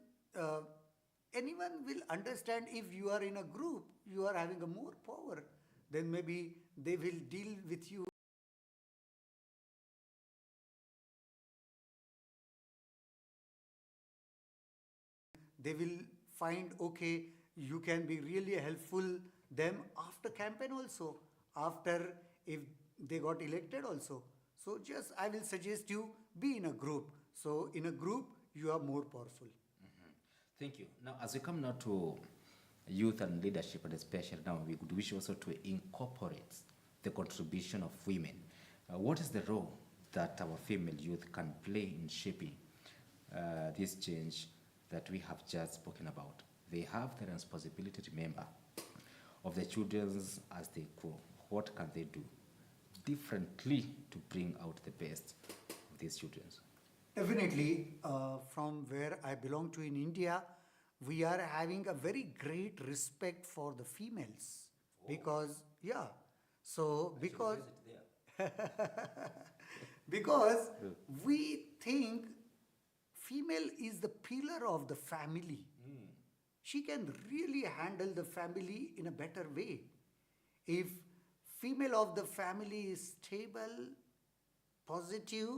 anyone will understand if you are in a group, you are having a more power, then maybe they will deal with you. They will find, okay, you can be really helpful them after campaign also, after if they got elected also. So just I will suggest you be in a group. So in a group you are more powerful. Thank you. Now, as we come now to youth and leadership, and especially now, we would wish also to incorporate the contribution of women. What is the role that our female youth can play in shaping this change that we have just spoken about? They have the responsibility, remember, of the children as they grow. What can they do differently to bring out the best of these children? Definitely, from where I belong to in India, we are having a very great respect for the females. Because, yeah, so because because we think female is the pillar of the family. She can really handle the family in a better way. If female of the family is stable, positive,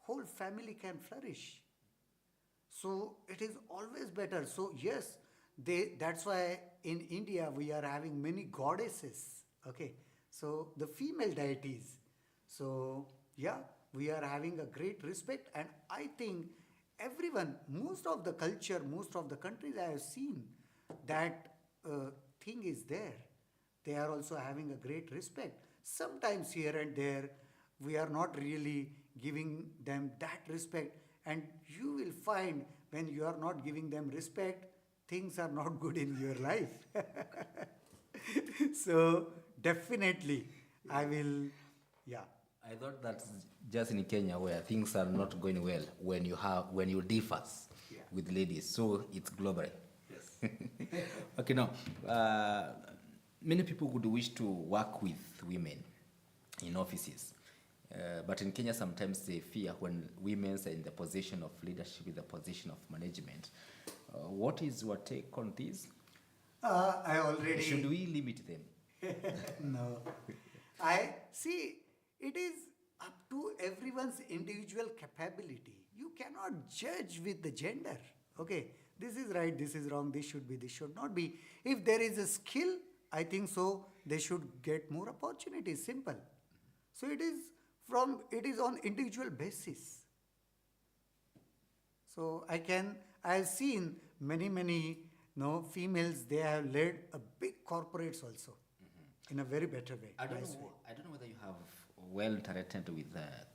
whole family can flourish. So it is always better. So yes, that's why in India we are having many goddesses. Okay. So the female deities. So yeah, we are having a great respect, and I think everyone, most of the culture, most of the countries I have seen, that thing is there. They are also having a great respect. Sometimes here and there, we are not really giving them that respect, and you will find when you are not giving them respect, things are not good in your life. So definitely, I will, yeah. I thought that's just in Kenya where things are not going well when you differ with ladies. So it's global. Yes. Okay, now, many people would wish to work with women in offices. But in Kenya, sometimes they fear when women are in the position of leadership, in the position of management. What is your take on this? I already. Should we limit them? No. I see, it is up to everyone's individual capability. You cannot judge with the gender. Okay, this is right, this is wrong, this should be, this should not be. If there is a skill, I think so, they should get more opportunities. Simple. So it is on individual basis. So I have seen many females, they have led a big corporates also in a very better way. I don't nice know. way. I don't know whether you have well interacted with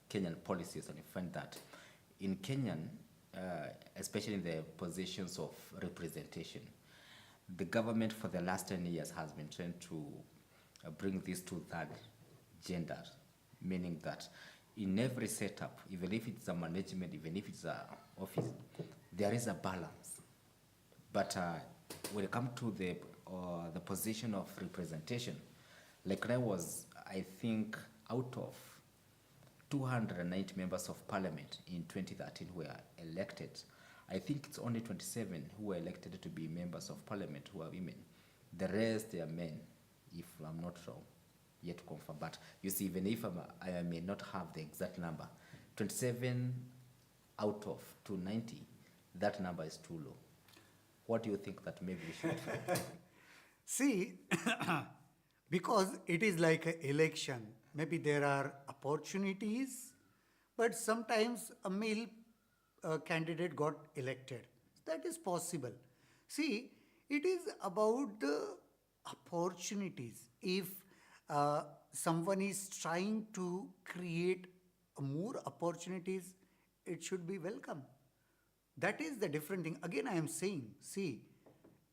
Kenyan policies, and you find that in Kenyan, especially in the positions of representation, the government for the last 10 years has been trying to bring this to third gender, meaning that in every setup, even if it's a management, even if it's a office, there is a balance. But when it comes to the position of representation, like I was, I think, out of 290 members of parliament in 2013 who were elected, I think it's only 27 who were elected to be members of parliament who are women. The rest, they are men, if I'm not wrong, yet to confirm. But you see, even if I may not have the exact number, 27 out of 290, that number is too low. What do you think that maybe we should try? See, because it is like an election, maybe there are opportunities, but sometimes a male candidate got elected. That is possible. See, it is about the opportunities. If someone is trying to create more opportunities, it should be welcome. That is the different thing. Again, I am saying, see,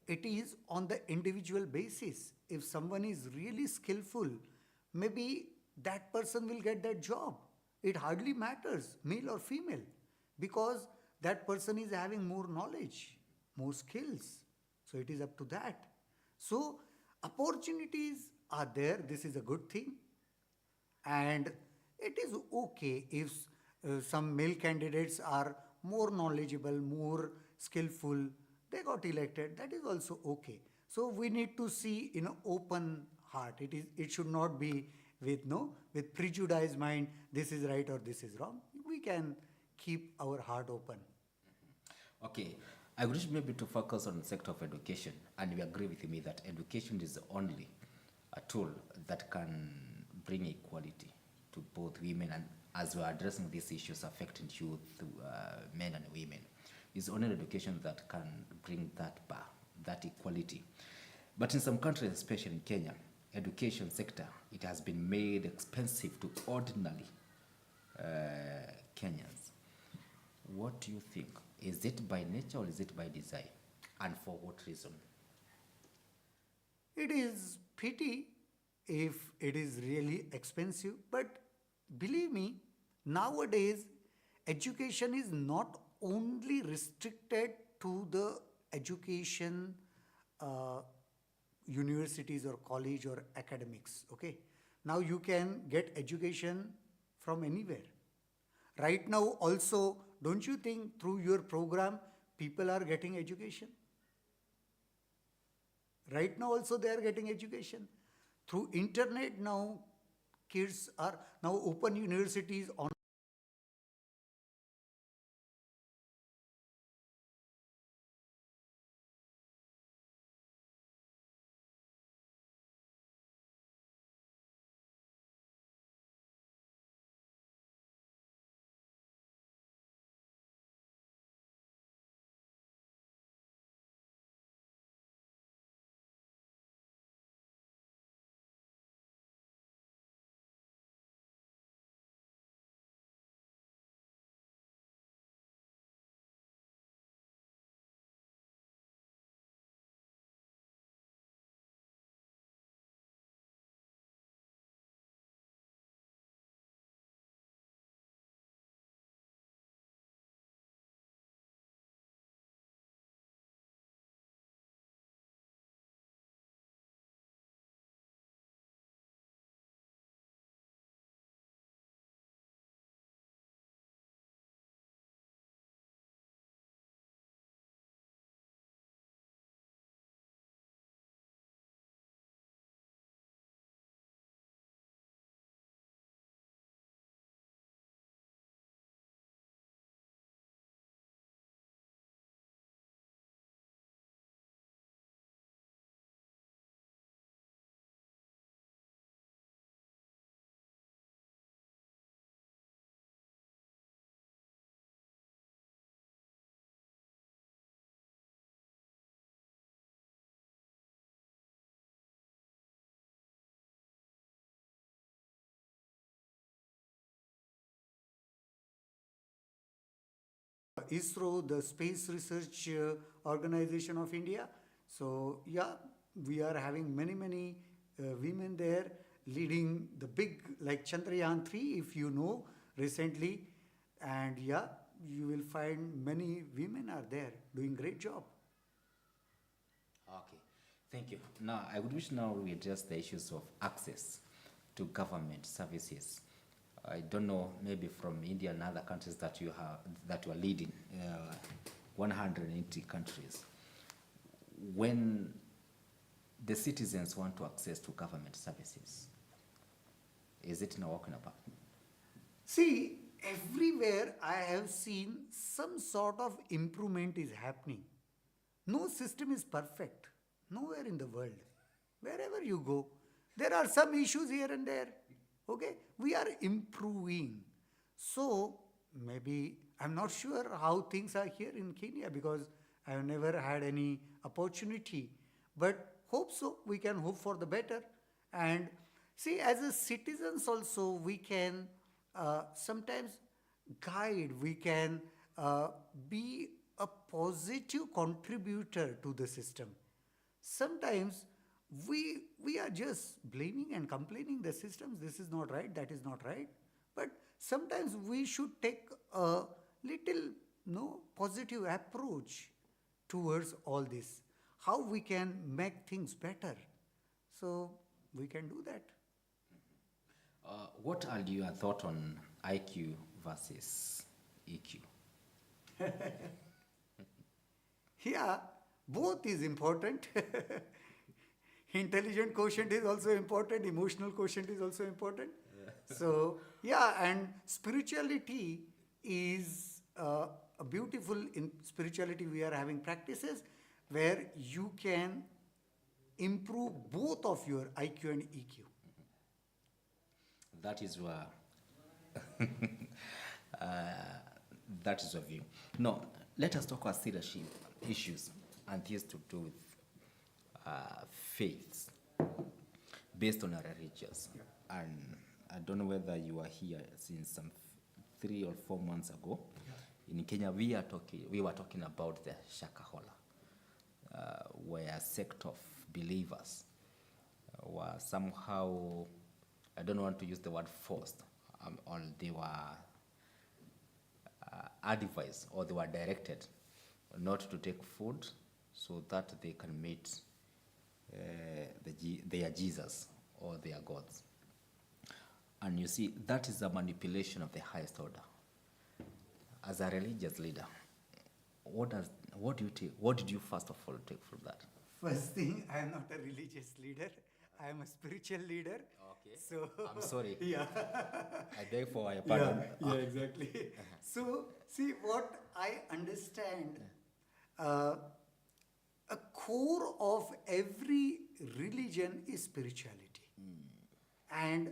it is on the individual basis. If someone is really skillful, maybe that person will get that job. It hardly matters, male or female, because that person is having more knowledge, more skills. So it is up to that. So opportunities are there. This is a good thing. And it is okay if some male candidates are more knowledgeable, more skillful, they got elected. That is also okay. So we need to see in an open heart. It should not be with prejudiced mind, this is right or this is wrong. We can keep our heart open. Okay, I wish maybe to focus on the sector of education, and you agree with me that education is the only a tool that can bring equality to both women, and as we're addressing these issues affecting youth, men and women, it's only education that can bring that equality. But in some countries, especially in Kenya, education sector, it has been made expensive to ordinary Kenyans. What do you think? Is it by nature or is it by design? And for what reason? It is pity if it is really expensive, but believe me, nowadays education is not only restricted to the education universities or college or academics. Okay, now you can get education from anywhere. Right now also, don't you think through your program people are getting education? Right now also they are getting education. Through internet now, kids are now open universities on ISRO, the Space Research Organization of India. So yeah, we are having many women there leading the big, like Chandrayaan 3, if you know, recently. And yeah, you will find many women are there doing great job. Okay, thank you. Now, I would wish now we address the issues of access to government services. I don't know, maybe from India and other countries that you are leading, 180 countries. When the citizens want to access to government services, is it now walking about? See, everywhere I have seen some sort of improvement is happening. No system is perfect, nowhere in the world. Wherever you go, there are some issues here and there. Okay, we are improving. So maybe I'm not sure how things are here in Kenya because I have never had any opportunity. But hope so. We can hope for the better. And see, as a citizens also, we can sometimes guide. We can be a positive contributor to the system. Sometimes we are just blaming and complaining the systems. This is not right, that is not right. But sometimes we should take a little positive approach towards all this. How we can make things better. So we can do that. What are your thoughts on IQ versus EQ? Yeah, both is important. Intelligent quotient is also important, emotional quotient is also important. Yeah. So, yeah, and spirituality is a beautiful, in spirituality we are having practices where you can improve both of your IQ and EQ. That is where that is a view. No, let us talk about leadership issues and things to do with faiths based on our religions. Yeah. And I don't know whether you were here since some 3 or 4 months ago. Yeah. In Kenya, we were talking about the Shakahola, where a sect of believers were somehow, I don't want to use the word forced, or they were advised or they were directed not to take food so that they can meet their Jesus or their gods. And you see, that is a manipulation of the highest order. As a religious leader, what did you first of all take from that? First thing, I am not a religious leader. I am a spiritual leader. Okay. So I'm sorry. Yeah. I beg for your pardon. Yeah, exactly. So see, what I understand, a core of every religion is spirituality. And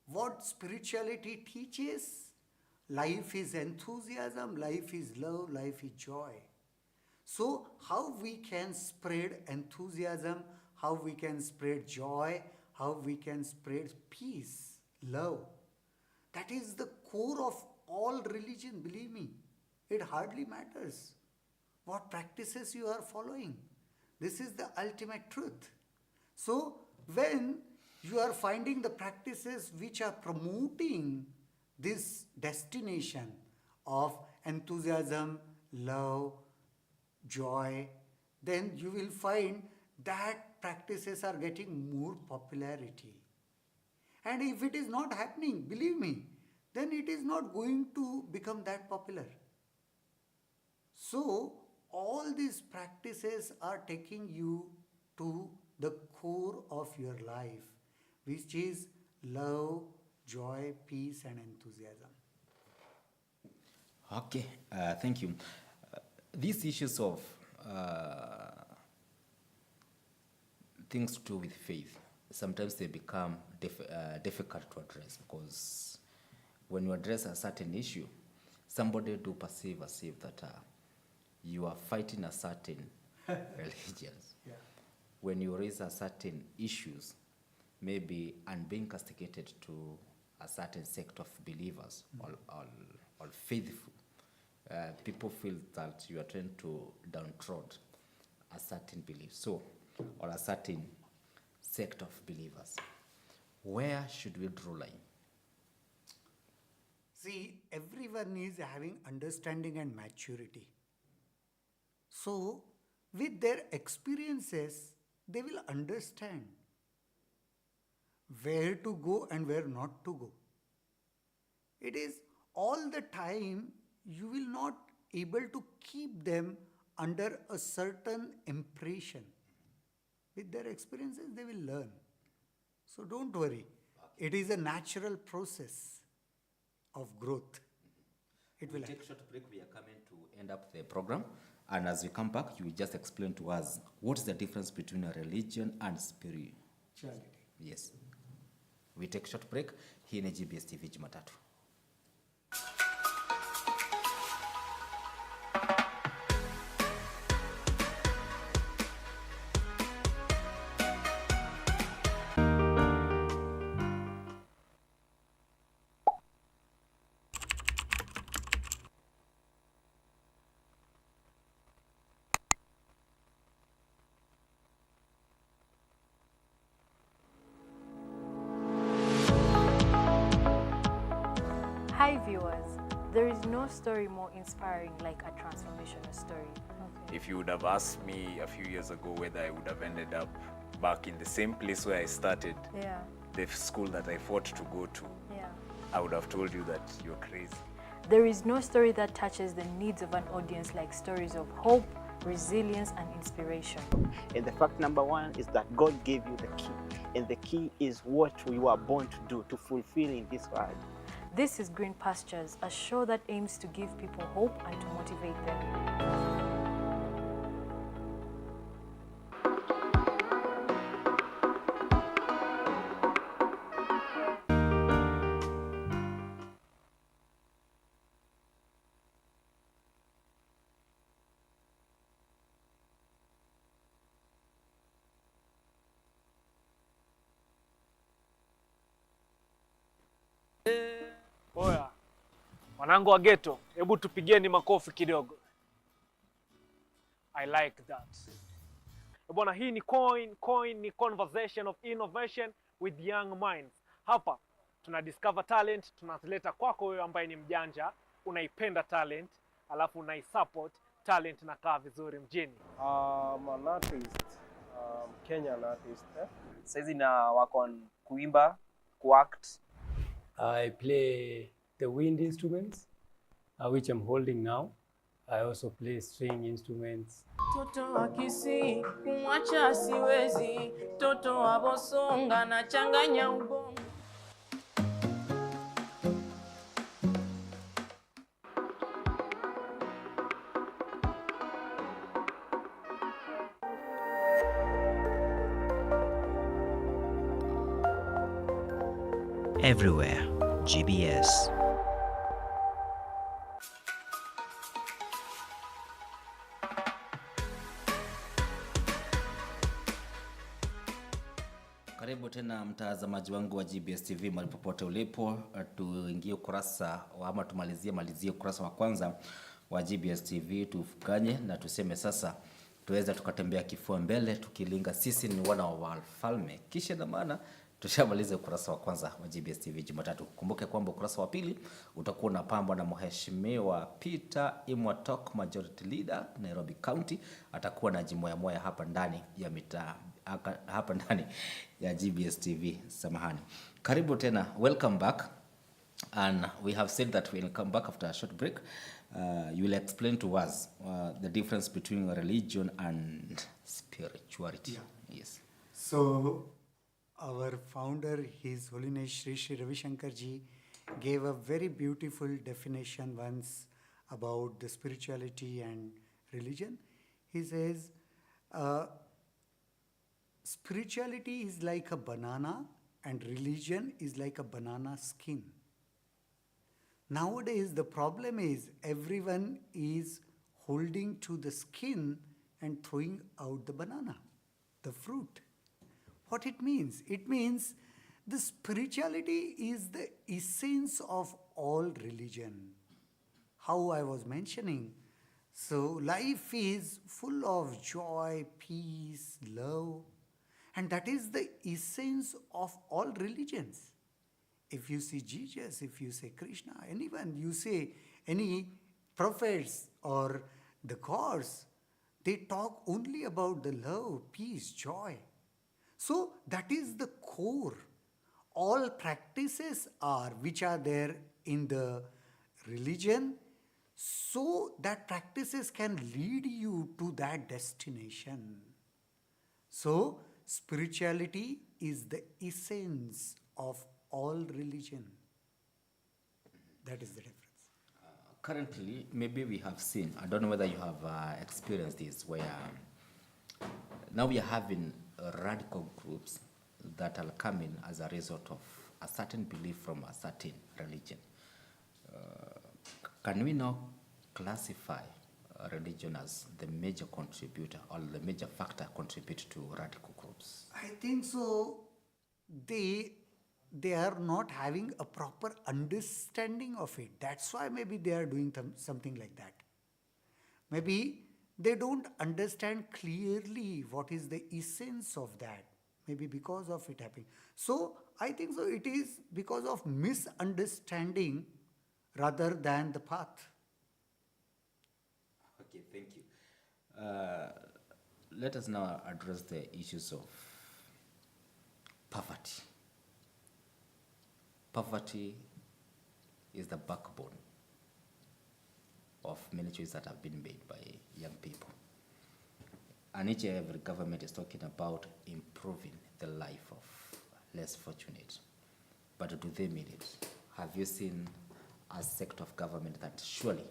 what spirituality teaches, life is enthusiasm, life is love, life is joy. So how we can spread enthusiasm, how we can spread joy, how we can spread peace, love. That is the core of all religion, believe me. It hardly matters what practices you are following. This is the ultimate truth. So when you are finding the practices which are promoting this destination of enthusiasm, love, joy, then you will find that practices are getting more popularity. And if it is not happening, believe me, then it is not going to become that popular. So all these practices are taking you to the core of your life, which is love, joy, peace, and enthusiasm. Okay, thank you. These issues of things to do with faith, sometimes they become difficult to address, because when you address a certain issue, somebody do perceive as if that you are fighting a certain religion. Yeah. When you raise a certain issues, maybe and being castigated to a certain sect of believers or faithful, people feel that you are trying to downtrod a certain belief, so, or a certain sect of believers. Where should we draw line? See, everyone is having understanding and maturity. So, with their experiences, they will understand where to go and where not to go. It is all the time you will not able to keep them under a certain impression. With their experiences, they will learn. So don't worry. It is a natural process of growth. It will take a short break. We are coming to end up the program. And as we come back, you will just explain to us what is the difference between a religion and spirituality. Yes. We take a short break. Hii ni GBS TV Jumatatu. Hi viewers, there is no story more inspiring like a transformational story. If you would have asked me a few years ago whether I would have ended up back in the same place where I started, the school that I fought to go to, I would have told you that you're crazy. There is no story that touches the needs of an audience like stories of hope, resilience, and inspiration. And the fact number one is that God gave you the key. And the key is what we were born to do, to fulfill in this world. This is Green Pastures, a show that aims to give people hope and to motivate them. Oya, wanangu wa ghetto, hebu tupigeni makofi kidogo. I like that. Bwana, hii ni Coin ni conversation of innovation with young minds. Hapa tuna discover talent, tunazileta kwako wewe ambaye ni mjanja, unaipenda talent, alafu unaisupport talent na kaa vizuri mjini. I'm an artist, Kenyan artist. Saizi na work on kuimba, kuact. I play the wind instruments, which I'm holding now. I also play string instruments. Toto akisi kumwacha siwezi, toto abosonga na changanya ubongo. Everywhere, GBS. Karibu tena mtazamaji wangu wa GBS TV mahali popote ulipo, tuingie ukurasa ama tumalizie ukurasa wa kwanza wa GBS TV, tufukanye na tuseme sasa tuweza tukatembea kifua mbele tukilinga sisi ni wana wa wafalme. Kisha na maana tushamaliza ukurasa wa kwanza wa GBS TV Jumatatu. Kumbuke kwamba ukurasa wa pili utakuwa unapambwa na mheshimiwa Peter Imwatok, Majority Leader Nairobi County. Atakuwa na jimoya hapa ndani ya hapa ndani ya GBS TV. Samahani. Karibu tena, welcome back. And we have said that we'll come back after a short break. You will explain to us the difference between religion and spirituality. Yeah. Yes. So our founder, His Holiness Shri Shri Ravi Shankar Ji, gave a very beautiful definition once about the spirituality and religion. He says, spirituality is like a banana and religion is like a banana skin. Nowadays, the problem is everyone is holding to the skin and throwing out the banana, the fruit. What it means? It means the spirituality is the essence of all religion. how I was mentioning. So life is full of joy, peace, love, and that is the essence of all religions. If you see Jesus, if you say Krishna, anyone, you say any prophets or the gods, they talk only about the love, peace, joy. So that is the core. All practices are which are there in the religion, so that practices can lead you to that destination. So spirituality is the essence of all religion. That is the difference. Currently, maybe we have seen, I don't know whether you have experienced this, where now we are having radical groups that are coming as a result of a certain belief from a certain religion. Can we now classify religion as the major contributor or the major factor contributing to radical groups? I think so. They are not having a proper understanding of it. That's why maybe they are doing something like that. Maybe they don't understand clearly what is the essence of that. Maybe because of it happening. So I think so it is because of misunderstanding rather than the path. Okay, thank you. Let us now address the issues of poverty. Poverty is the backbone of many choices that have been made by young people. And each and every government is talking about improving the life of less fortunate. But do they mean it? Have you seen a sector of government that surely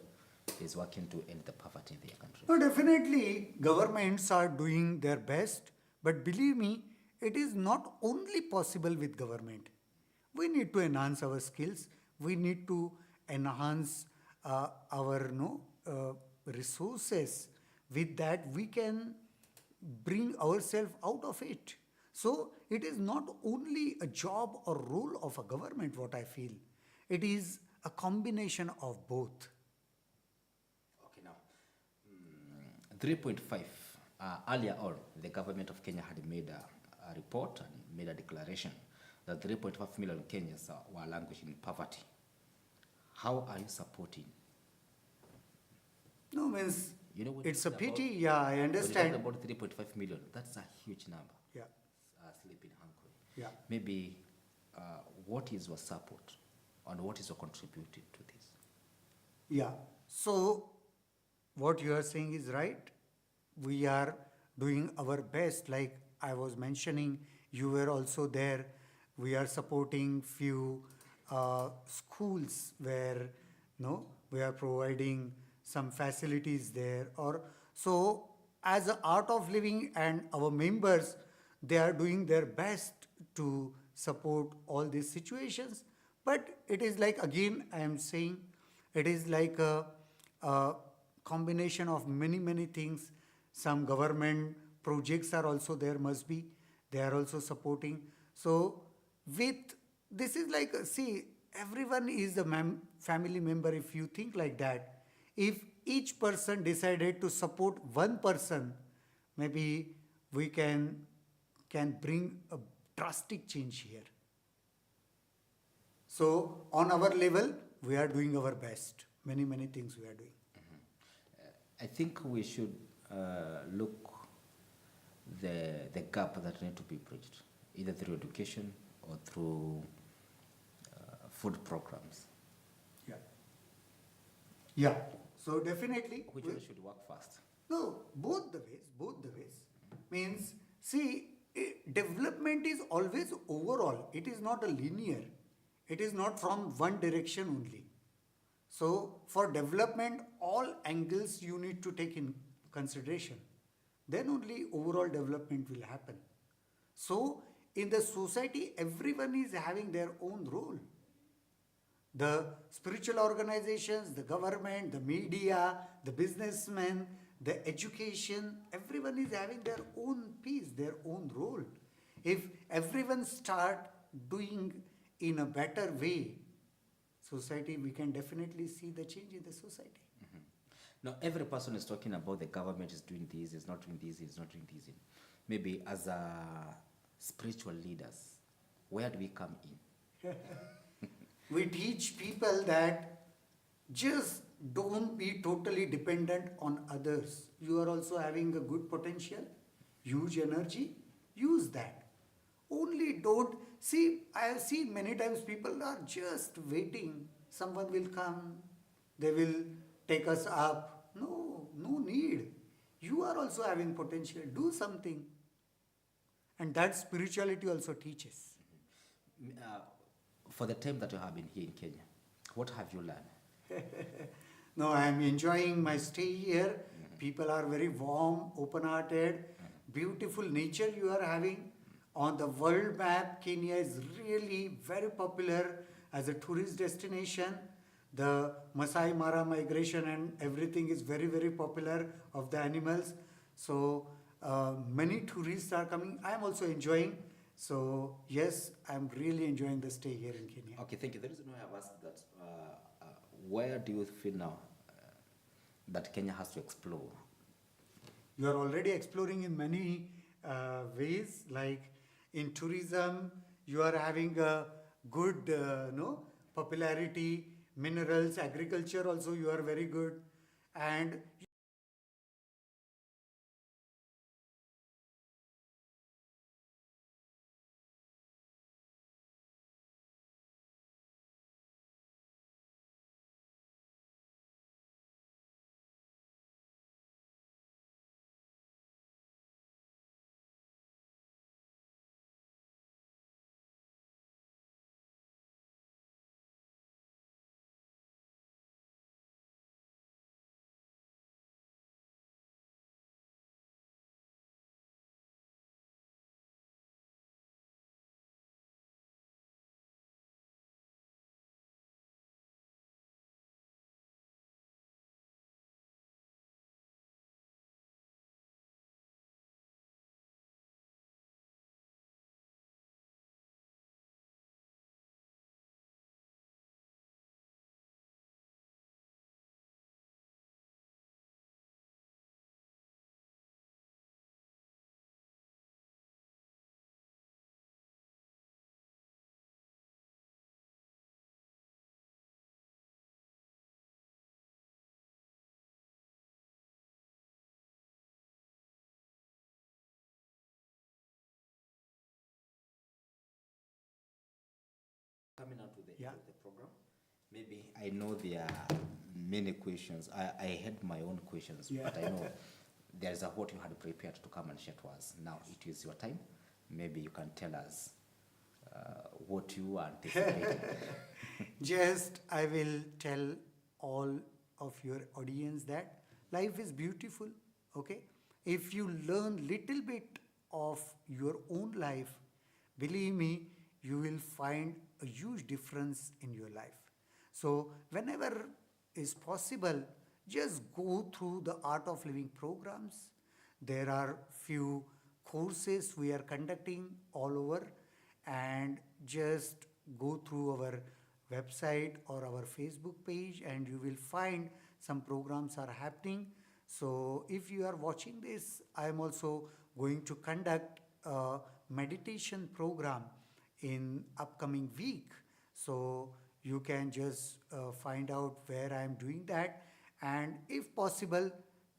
is working to end the poverty in their country? No, definitely governments are doing their best, but believe me, it is not only possible with government. We need to enhance our skills. We need to enhance our resources. With that, we can bring ourselves out of it. So it is not only a job or role of a government, what I feel. It is a combination of both. Okay, now, 3.5. Earlier on, the government of Kenya had made a report and made a declaration that 3.5 million Kenyans were languishing in poverty. How are you supporting? No, means it's a pity. Yeah, I understand. When you talk about 3.5 million, that's a huge number. Yeah. Sleeping hungry. Yeah. Maybe what is your support and what is your contributing to this? Yeah. So what you are saying is right. We are doing our best. Like I was mentioning, you were also there. We are supporting few schools where we are providing some facilities there. Or so as an art of living and our members, they are doing their best to support all these situations. But it is like, again, I am saying, it is like a combination of many things. Some government projects are also there, must be. They are also supporting. So with this is like, see, everyone is a family member if you think like that. If each person decided to support one person, maybe we can bring a drastic change here. So on our level, we are doing our best. Many things we are doing. I think we should look the gap that need to be bridged, either through education or through food programs. Yeah. Yeah. So definitely. Which one should work first? No, both the ways. Means, see, development is always overall. It is not a linear. It is not from one direction only. So for development, all angles you need to take in consideration. Then only overall development will happen. So in the society, everyone is having their own role. The spiritual organizations, the government, the media, the businessmen, the education, everyone is having their own piece, their own role. If everyone start doing in a better way, society, we can definitely see the change in the society. Now, every person is talking about the government is doing this, is not doing this, is not doing this. Maybe as a spiritual leaders, where do we come in? We teach people that just don't be totally dependent on others. You are also having a good potential, huge energy, use that. Only don't see, I have seen many times people are just waiting. Someone will come, they will take us up. No, no need. You are also having potential. Do something. And that spirituality also teaches. For the time that you have been here in Kenya, what have you learned? No, I am enjoying my stay here. People are very warm, open-hearted, beautiful nature you are having. On the world map, Kenya is really very popular as a tourist destination. The Masai Mara migration and everything is very, very popular of the animals. So many tourists are coming. I am also enjoying. So yes, I am really enjoying the stay here in Kenya. Okay, thank you. The reason why I've asked that, where do you feel now that Kenya has to explore? You are already exploring in many ways, like in tourism, you are having a good popularity, minerals, agriculture also you are very good. And coming out to the end of the program, maybe I know there are many questions. I had my own questions, but I know there's a what you had prepared to come and share to us. Now it is your time. Maybe you can tell us what you anticipate. just I will tell all of your audience that life is beautiful, okay? If you learn little bit of your own life, believe me, you will find a huge difference in your life. So whenever is possible, just go through the Art of Living programs. There are few courses we are conducting all over, and just go through our website or our Facebook page and you will find some programs are happening. So if you are watching this, I am also going to conduct a meditation program in upcoming week. So you can just find out where I am doing that, and if possible,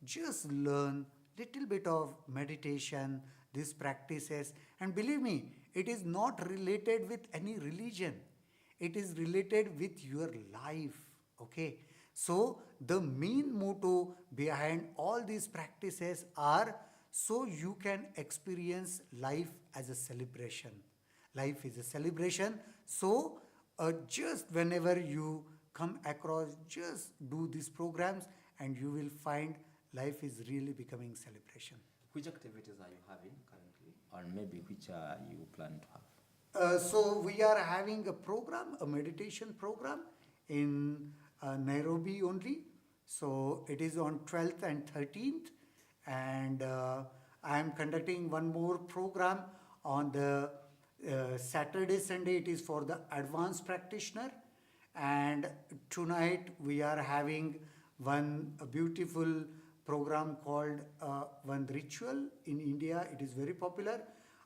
just learn little bit of meditation, these practices, and believe me, it is not related with any religion. It is related with your life, okay? So the main motto behind all these practices are so you can experience life as a celebration. Life is a celebration. So just whenever you come across, just do these programs and you will find life is really becoming celebration. Which activities are you having currently, or maybe which are you plan to have? So we are having a program, a meditation program in Nairobi only. So it is on 12th and 13th. And I am conducting one more program on the Saturday, Sunday. It is for the advanced practitioner. And tonight we are having a beautiful program called one ritual in India. It is very popular.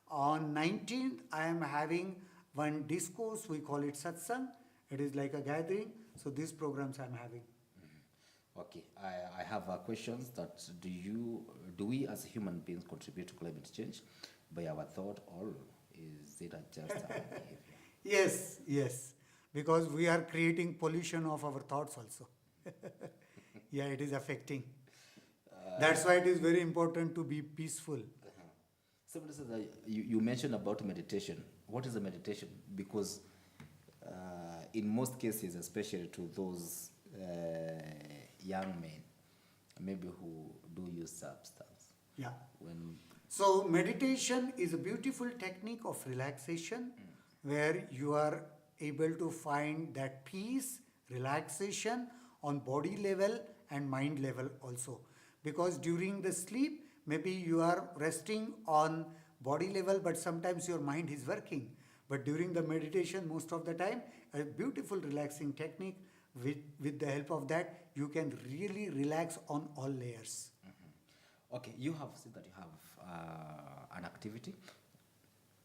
On 19th, I am having one discourse. We call it satsang. It is like a gathering. So these programs I am having. Okay, I have questions that do we as human beings contribute to climate change by our thought, or is it just our behavior? Yes, yes, because we are creating pollution of our thoughts also. Yeah, it is affecting. That's why it is very important to be peaceful. So, you mentioned about meditation. What is a meditation? Because in most cases, especially to those young men, maybe who do use substance. Yeah. So meditation is a beautiful technique of relaxation where you are able to find that peace, relaxation on body level and mind level also. Because during the sleep, maybe you are resting on body level, but sometimes your mind is working. But during the meditation, most of the time, a beautiful relaxing technique, with the help of that, you can really relax on all layers. Okay, you have said that you have an activity.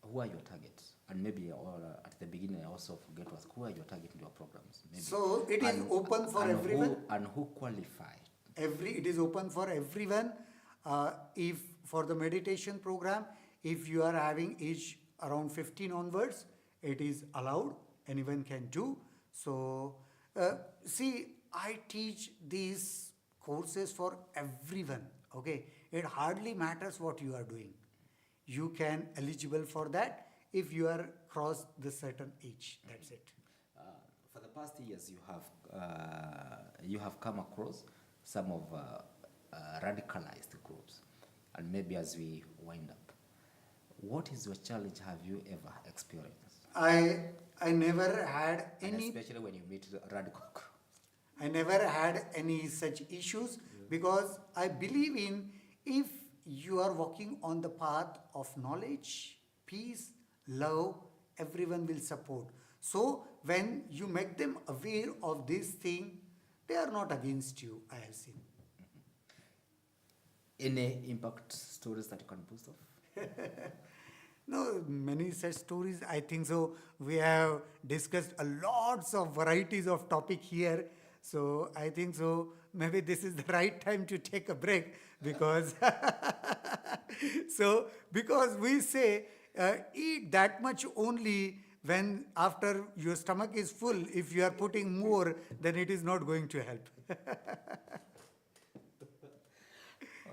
Who are your targets? And maybe at the beginning I also forget to ask, who are your target in your programs? Maybe. So it is open for everyone. And who qualify? It is open for everyone. If for the meditation program, if you are having age around 15 onwards, it is allowed. Anyone can do. So see, I teach these courses for everyone. Okay, it hardly matters what you are doing. You can eligible for that if you are crossed the certain age. That's it. For the past years, you have come across some of radicalized groups, and maybe as we wind up, what is your challenge have you ever experienced? I never had any, and especially when you meet radical groups. I never had any such issues because I believe in, if you are walking on the path of knowledge, peace, love, everyone will support. So when you make them aware of this thing, they are not against you, I have seen. Any impact stories that you can boast of? No, many such stories. I think so. We have discussed a lots of varieties of topic here. So I think so. Maybe this is the right time to take a break because because we say eat that much only when after your stomach is full. If you are putting more, then it is not going to help.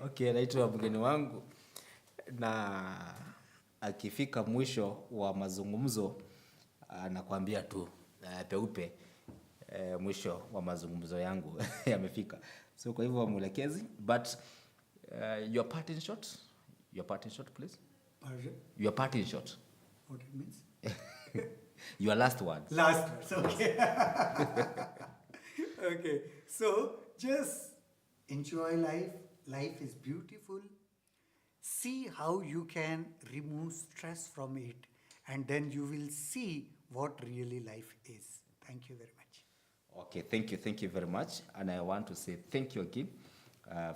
Okay, naitwa mgeni wangu na akifika mwisho wa mazungumzo anakuambia tu peupe mwisho wa mazungumzo yangu yamefika. So kwa hivyo mwelekezi, but your parting shot please. Pardon? Your parting shot. What it means? Your last words. Last words, okay. Okay, so just enjoy life. Life is beautiful. See how you can remove stress from it, and then you will see what really life is. Thank you very much. Okay, thank you very much. And I want to say thank you again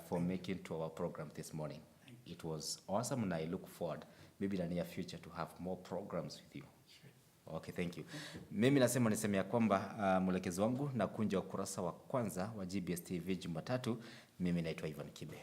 for making to our program this morning. It was awesome, and I look forward maybe in the near future to have more programs with you. Sure. Okay, thank you. Mimi niseme ya kwamba mwelekezi wangu na kunja ukurasa wa kwanza wa GBS TV Jumatatu. Mimi naitwa Ivan Kibe.